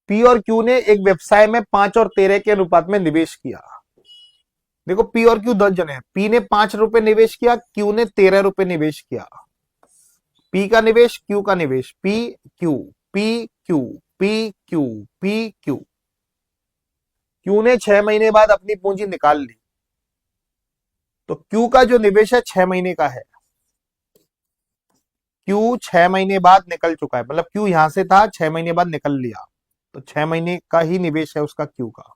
पी और क्यू ने एक व्यवसाय में 5 और 13 के अनुपात में निवेश किया। देखो पी और क्यू 10 जने हैं, पी ने 5 रुपए निवेश किया, क्यू ने 13 रुपए निवेश किया। पी का निवेश, क्यू का निवेश, P Q, P Q, P Q, P Q. Q ने 6 महीने बाद अपनी पूंजी निकाल ली, तो क्यू का जो निवेश है 6 महीने का है। क्यू 6 महीने बाद निकल चुका है, मतलब क्यू यहां से था, 6 महीने बाद निकल लिया, तो 6 महीने का ही निवेश है उसका, क्यू का।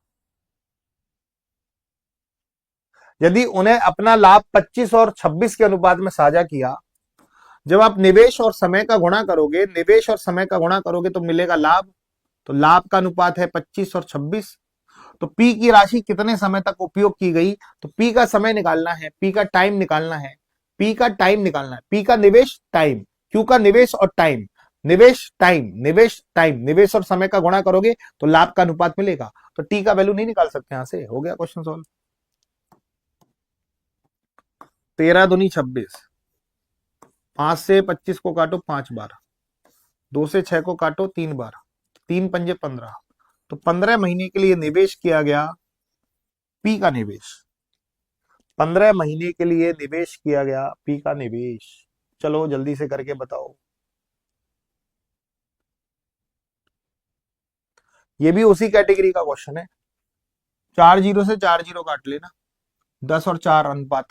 यदि उन्हें अपना लाभ 25 और 26 के अनुपात में साझा किया, जब आप निवेश और समय का गुणा करोगे, निवेश और समय का गुणा करोगे तो मिलेगा लाभ। तो लाभ का अनुपात है 25 और 26। तो पी की राशि कितने समय तक उपयोग की गई, तो पी का समय निकालना है, पी का टाइम निकालना है, पी का टाइम निकालना है, पी का निवेश टाइम, क्यू का निवेश और टाइम, निवेश टाइम, निवेश टाइम, निवेश और समय का गुणा करोगे तो लाभ का अनुपात मिलेगा। तो टी का वैल्यू नहीं निकाल सकते, यहां से हो गया क्वेश्चन सॉल्व। 13 दूनी 26, 5 से 25 को काटो 5 बार, 2 से 6 को काटो 3 बार, 3 पंजे 15, तो 15 महीने के लिए निवेश किया गया। पी का निवेश 15 महीने के लिए निवेश किया गया, पी का निवेश। चलो जल्दी से करके बताओ। ये भी उसी कैटेगरी का क्वेश्चन है। 4 जीरो से 4 जीरो काट लेना, 10 और 4 अनुपात।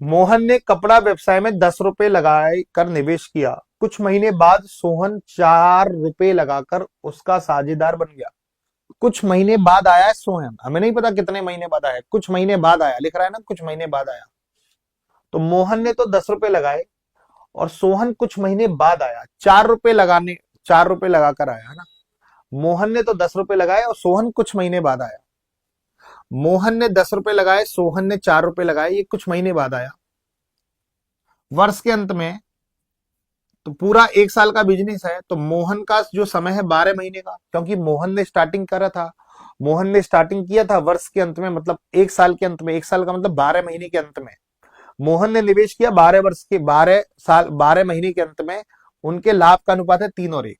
मोहन ने कपड़ा व्यवसाय में 10 रुपए लगाकर निवेश किया। कुछ महीने बाद सोहन 4 रुपए लगाकर उसका साझेदार बन गया। कुछ महीने बाद आया है सोहन, हमें नहीं पता कितने महीने बाद आया, कुछ महीने बाद आया, लिख रहा है ना, कुछ महीने बाद आया। तो मोहन ने तो 10 रुपए लगाए और सोहन कुछ महीने बाद आया, 4 रुपए लगाने, 4 रुपए लगाकर आया है ना। मोहन ने तो 10 रुपए लगाए और सोहन कुछ महीने बाद आया। मोहन ने 10 रुपए लगाए, सोहन ने 4 रुपए लगाए, ये कुछ महीने बाद आया। वर्ष के अंत में तो पूरा 1 साल का बिजनेस है, तो मोहन का जो समय है 12 महीने का, क्योंकि मोहन ने स्टार्टिंग करा था, मोहन ने स्टार्टिंग किया था वर्ष के अंत में, मतलब 1 साल के अंत में, 1 साल का मतलब 12 महीने के अंत में मोहन ने निवेश किया, 12 वर्ष के 12 साल 12 महीने के अंत में उनके लाभ का अनुपात है 3 और 1।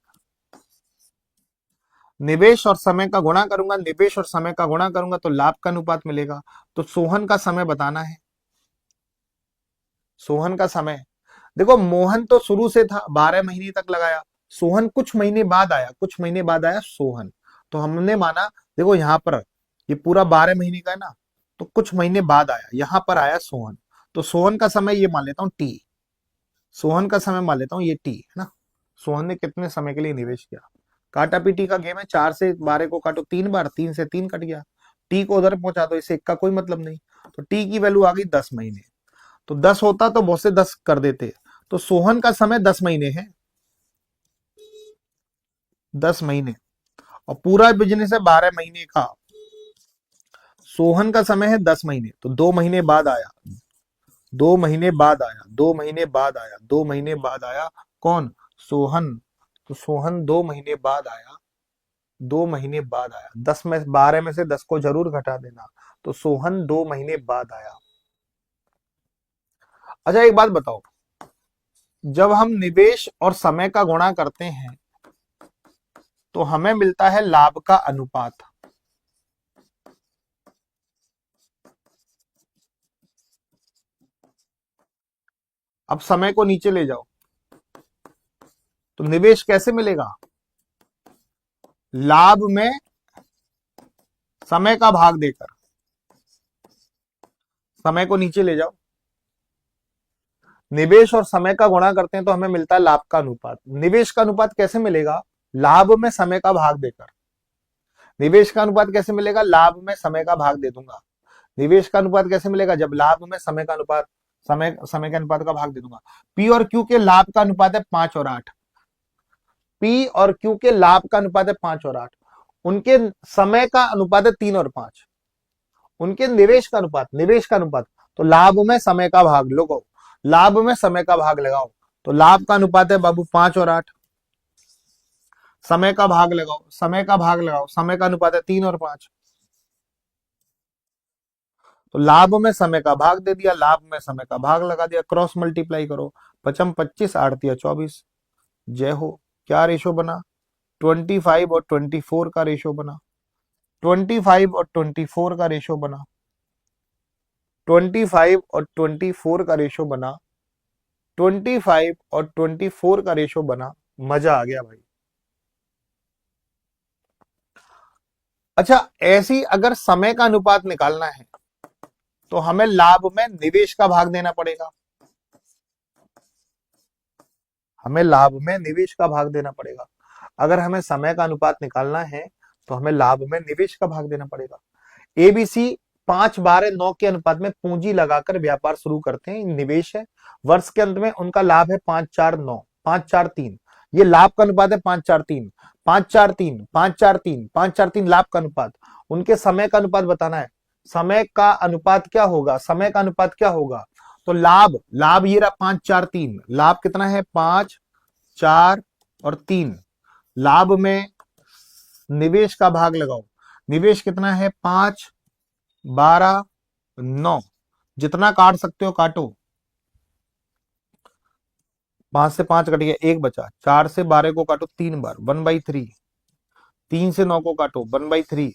निवेश और समय का गुणा करूंगा, निवेश और समय का गुणा करूंगा तो लाभ का अनुपात मिलेगा। तो सोहन का समय बताना है, सोहन का समय। देखो मोहन तो शुरू से था, 12 महीने तक लगाया, सोहन कुछ महीने बाद आया, कुछ महीने बाद आया सोहन। तो हमने माना, देखो यहां पर ये पूरा 12 महीने का है ना, तो कुछ महीने बाद आया, यहां पर आया सोहन। तो सोहन का समय ये मान लेता हूं टी, सोहन का समय मान लेता हूं ये टी है ना। सोहन ने कितने समय के लिए निवेश किया, काटा पीटी का गेम है, 4 से 12 को काटो 3 बार, 3 से 3 कट गया, टी को उधर पहुंचा दो, इससे का कोई मतलब नहीं। तो टी की वैल्यू आ गई 10 महीने। तो 10 होता तो बहुत से 10 कर देते। तो सोहन का समय 10 महीने है, 10 महीने, और पूरा बिजनेस है 12 महीने का। सोहन का समय है 10 महीने, तो 2 महीने बाद आया, 2 महीने बाद आया, 2 महीने बाद आया, 2 महीने बाद आया कौन, सोहन। तो सोहन 2 महीने बाद आया, 2 महीने बाद आया, 12 में से 10 को जरूर घटा देना। तो सोहन 2 महीने बाद आया। अच्छा एक बात बताओ, जब हम निवेश और समय का गुणा करते हैं तो हमें मिलता है लाभ का अनुपात। अब समय को नीचे ले जाओ, तो निवेश कैसे मिलेगा, लाभ में समय का भाग देकर। समय को नीचे ले जाओ, निवेश और समय का गुणा करते हैं तो हमें मिलता है लाभ का अनुपात। निवेश का अनुपात कैसे मिलेगा, लाभ में समय का भाग देकर। निवेश का अनुपात कैसे मिलेगा, लाभ में समय का भाग दे दूंगा। निवेश का अनुपात कैसे मिलेगा, जब लाभ में समय का अनुपात, समय के अनुपात का भाग दे दूंगा। पी और क्यू के लाभ का अनुपात है 5 और 8, पी और क्यू के लाभ का अनुपात है 5 और 8, उनके समय का अनुपात है 3 और 5, उनके निवेश का अनुपात, निवेश का अनुपात, तो लाभ में समय का भाग लगाओ, लाभ में समय का भाग लगाओ, तो लाभ का अनुपात है बाबू 5 और 8, समय का भाग लगाओ, समय का भाग लगाओ, समय का अनुपात है 3 और 5, तो लाभ में समय का भाग दे दिया, लाभ में समय का भाग लगा दिया, क्रॉस मल्टीप्लाई करो, 25 8 24, जय हो। क्या रेशो बना, 25 और 24 का रेशो बना, 25 और 24 का रेशो बना, 25 और 24 का रेशो बना, 25 और 24 का रेशो बना। मजा आ गया भाई। अच्छा ऐसी अगर समय का अनुपात निकालना है तो हमें लाभ में निवेश का भाग देना पड़ेगा, हमें लाभ में निवेश का भाग देना पड़ेगा। अगर हमें समय का अनुपात निकालना है तो हमें लाभ में निवेश का भाग देना पड़ेगा। एबीसी 5/9 के अनुपात में पूंजी लगाकर व्यापार शुरू करते हैं, निवेश है, वर्ष के अंत में उनका लाभ है 5/4/9, 5/4/3, ये लाभ का अनुपात है 5/4/3, 5/4/3, 5/4/3, 5/4/3 लाभ का अनुपात। उनके समय का अनुपात बताना है, समय का अनुपात क्या होगा, समय का अनुपात क्या होगा, तो लाभ, लाभ ये रहा 5/4/3, लाभ कितना है 5/4/3, लाभ में निवेश का भाग लगाओ, निवेश कितना है 5/12/9, जितना काट सकते हो काटो, 5 से 5 कट गया, एक बचा, 4 से 12 को काटो 3 बार, 1/3, 3 से 9 को काटो 1/3,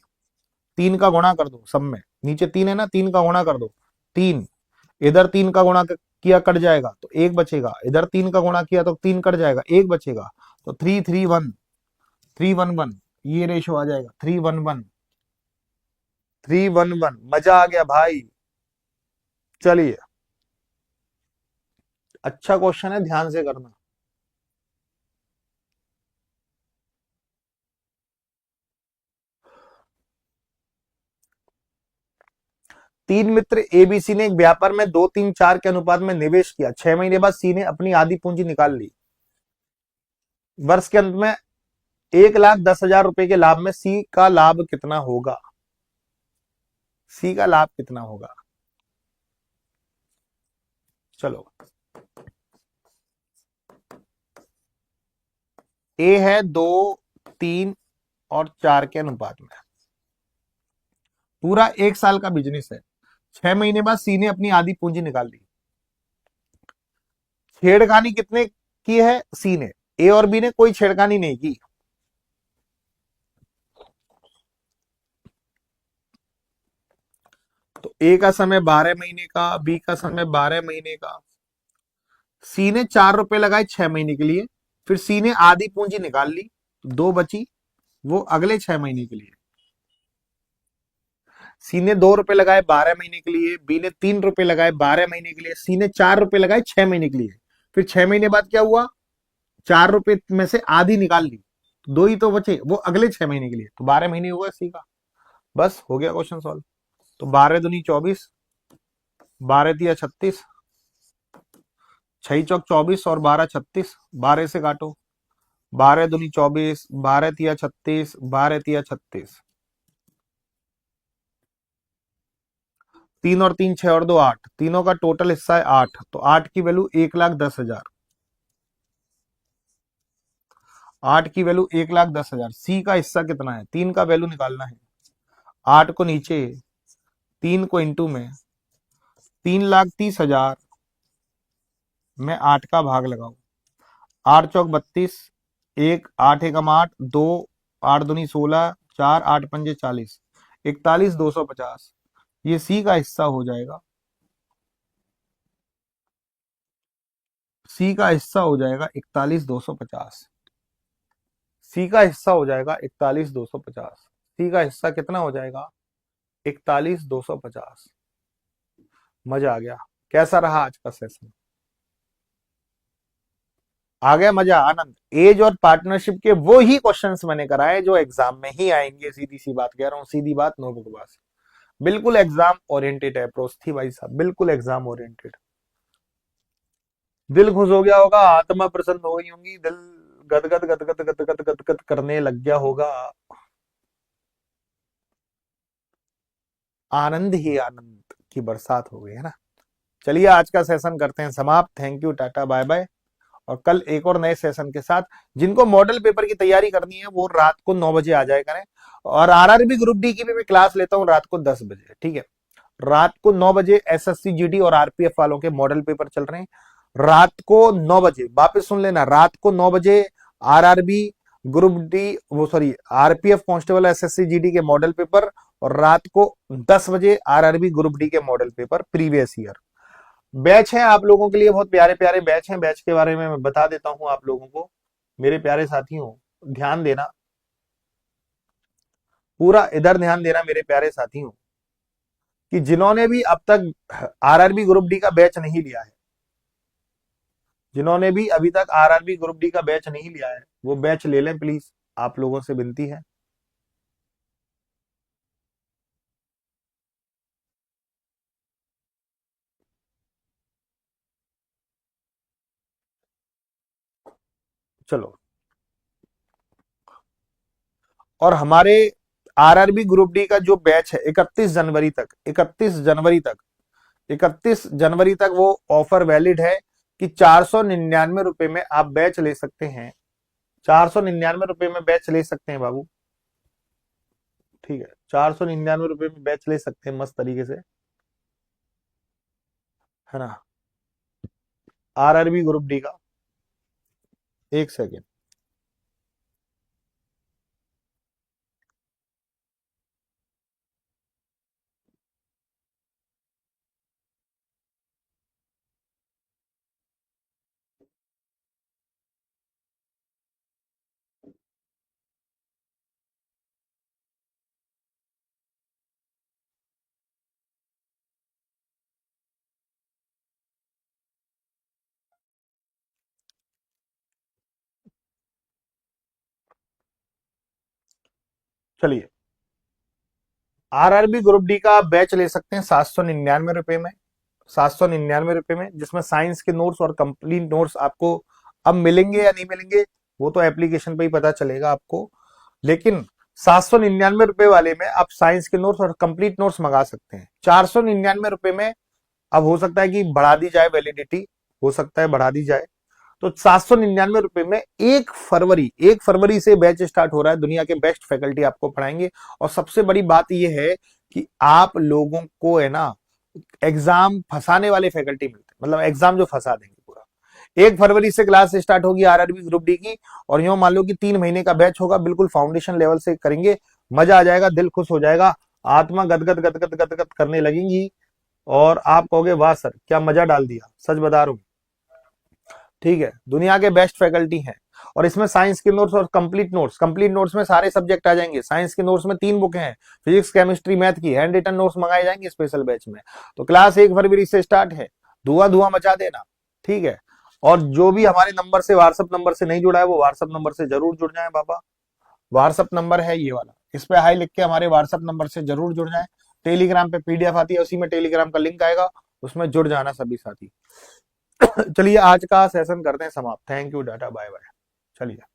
3 का गुणा कर दो सब में, नीचे 3 है ना, 3 का गुणा कर दो, 3, इधर 3 का गुणा किया कट जाएगा तो एक बचेगा, इधर 3 का गुणा किया तो 3 कट जाएगा, एक बचेगा, तो 3 3 1, 3 1 1, ये रेशो आ जाएगा 3 1 1, 3 1 1। मजा आ गया भाई। चलिए अच्छा क्वेश्चन है, ध्यान से करना। तीन मित्र एबीसी ने एक व्यापार में 2 3 4 के अनुपात में निवेश किया, 6 महीने बाद सी ने अपनी आधी पूंजी निकाल ली, वर्ष के अंत में 1,10,000 रुपए के लाभ में सी का लाभ कितना होगा। सी का लाभ कितना होगा? चलो, ए है 2, 3 और 4 के अनुपात में, पूरा 1 साल का बिजनेस है। 6 महीने बाद सी ने अपनी आधी पूंजी निकाल ली। छेड़खानी कितने की है? सी ने। ए और बी ने कोई छेड़खानी नहीं की। तो ए का समय 12 महीने का, बी का समय 12 महीने का। सी ने 4 रुपए लगाए 6 महीने के लिए, फिर सी ने आधी पूंजी निकाल ली, 2 बची, वो अगले 6 महीने के लिए। सी ने 2 रुपए लगाए 12 महीने के लिए, बी ने 3 रुपए लगाए 12 महीने के लिए, सी ने 4 रुपए लगाए 6 महीने के लिए। फिर 6 महीने बाद क्या हुआ? 4 रुपए में से आधी निकाल ली, 2 ही तो बचे, वो अगले 6 महीने के लिए। तो 12 महीने हुआ सी का। बस हो गया क्वेश्चन सॉल्व। तो 12 दूनी 24, 12 तिया 36, 6 चौक 24 और 12 36, 12 से काटो। 12 दूनी 24, 12 तिया 36, 12 तिया 36, 3 और 3 6 और 2 8, तीनों का टोटल हिस्सा है 8, तो 8 की वैल्यू 1,10,000। 8 की वैल्यू 1,10,000। सी का हिस्सा कितना है? 3 का वैल्यू निकालना है। 8 को नीचे, 3 को इंटू में, 3,30,000 में 8 का भाग लगाओ। 8 चौक 32, 1 8 एकम 8, 2 8 दूनी 16, 4 8 पंजे 40, 41,250। ये सी का हिस्सा हो जाएगा। सी का हिस्सा हो जाएगा 41,250। सी का हिस्सा हो जाएगा 41,250। सी का हिस्सा कितना हो जाएगा? 41,250। मजा आ गया। कैसा रहा आज का सेशन? आ गया मजा, आनंद? एज और पार्टनरशिप के वो ही क्वेश्चंस मैंने कराए जो एग्जाम में ही आएंगे। सीधी सी बात कह रहा हूँ, सीधी बात, नो बकवास। बिल्कुल एग्जाम ओरिएंटेड अप्रोच थी भाई साहब, बिल्कुल एग्जाम ओरिएंटेड। दिल खुश हो गया होगा, आत्मा प्रसन्न हो गई होंगी, दिल गदगद गदगद गदगद गदगद करने लग गया होगा। आनंद ही आनंद की बरसात हो गई है ना। चलिए आज का सेशन करते हैं समाप्त। Thank you, tata, bye bye. और कल एक और नए सेशन के साथ। जिनको मॉडल पेपर की तैयारी करनी है वो रात को 9 बजे आ जाए करें। और आरआरबी ग्रुप डी की भी मैं क्लास लेता हूँ रात को 10 बजे, ठीक है। रात को 9 बजे एसएससी जीडी और आरपीएफ वालों के मॉडल पेपर चल रहे हैं। रात को 9 बजे, वापस सुन लेना, रात को 9 बजे आरआरबी ग्रुप डी, वो sorry RPF constable SSC GD के मॉडल पेपर, और रात को 10 बजे आरआरबी ग्रुप डी के model paper previous year. Batch है आप लोगों के लिए, बहुत प्यारे प्यारे बैच हैं। बैच के बारे में मैं बता देता हूं आप लोगों को। मेरे प्यारे साथियों, ध्यान देना, पूरा इधर ध्यान देना मेरे प्यारे साथियों, कि जिन्होंने भी अब तक आरआरबी ग्रुप डी का बैच नहीं लिया है, जिन्होंने भी अभी तक आरआरबी ग्रुप डी का बैच नहीं लिया है, वो बैच ले लें प्लीज, आप लोगों से विनती है। चलो, और हमारे आरआरबी ग्रुप डी का जो बैच है 31 जनवरी तक, 31 जनवरी तक, 31 जनवरी तक वो ऑफर वैलिड है कि 499 रुपए में आप बैच ले सकते हैं। 499 रुपए में बैच ले सकते हैं बाबू, ठीक है। 499 रुपए में बैच ले सकते हैं मस्त तरीके से, है ना। आरआरबी ग्रुप डी का, एक सेकेंड, चलिए। आरआरबी ग्रुप डी का आप बैच ले सकते हैं 799 रुपए में, 799 रुपए में, जिसमें साइंस के नोट्स और कंप्लीट नोट्स आपको अब मिलेंगे या नहीं मिलेंगे वो तो एप्लीकेशन पे ही पता चलेगा आपको। लेकिन ₹799 वाले में आप साइंस के नोट्स और कंप्लीट नोट्स मंगा सकते हैं। ₹499 में अब हो सकता है कि बढ़ा दी जाए, वैलिडिटी हो सकता है बढ़ा दी जाए, तो ₹799 में 1 फरवरी से बैच स्टार्ट हो रहा है। दुनिया के बेस्ट फैकल्टी आपको पढ़ाएंगे। और सबसे बड़ी बात यह है कि आप लोगों को है ना एग्जाम फंसाने वाले फैकल्टी मिलते हैं, मतलब एग्जाम जो फंसा देंगे पूरा। 1 फरवरी से क्लास स्टार्ट होगी आरआरबी ग्रुप डी की, और यूं मान लो कि 3 महीने का बैच होगा, बिल्कुल फाउंडेशन लेवल से करेंगे। मजा आ जाएगा, दिल खुश हो जाएगा, आत्मा गदगद गदगद गदगद करने लगेंगी, और आप कहोगे वाह सर क्या मजा डाल दिया, सच बता रहा हूं। ठीक है, दुनिया के बेस्ट फैकल्टी हैं। और इसमें साइंस के नोट्स और कंप्लीट नोट्स में सारे सब्जेक्ट आ जाएंगे। साइंस के नोट्स में 3 बुकें हैं, फिजिक्स केमिस्ट्री मैथ की, हैंड रिटन नोट्स मंगाए जाएंगे स्पेशल बैच में। तो क्लास 1 फरवरी से स्टार्ट है, धुआं धुआं मचा देना। ठीक है, और जो भी हमारे नंबर से, व्हाट्सएप नंबर से नहीं जुड़ा है, वो व्हाट्सएप नंबर से जरूर जुड़ जाए बाबा। व्हाट्सएप नंबर है ये वाला, इस पे हाई लिख के हमारे व्हाट्सएप नंबर से जरूर जुड़ जाए। टेलीग्राम पे पीडीएफ आती है, उसी में टेलीग्राम का लिंक आएगा, उसमें जुड़ जाना सभी साथी। चलिए आज का सेशन करते हैं समाप्त। Thank you, tata, bye bye. चलिए।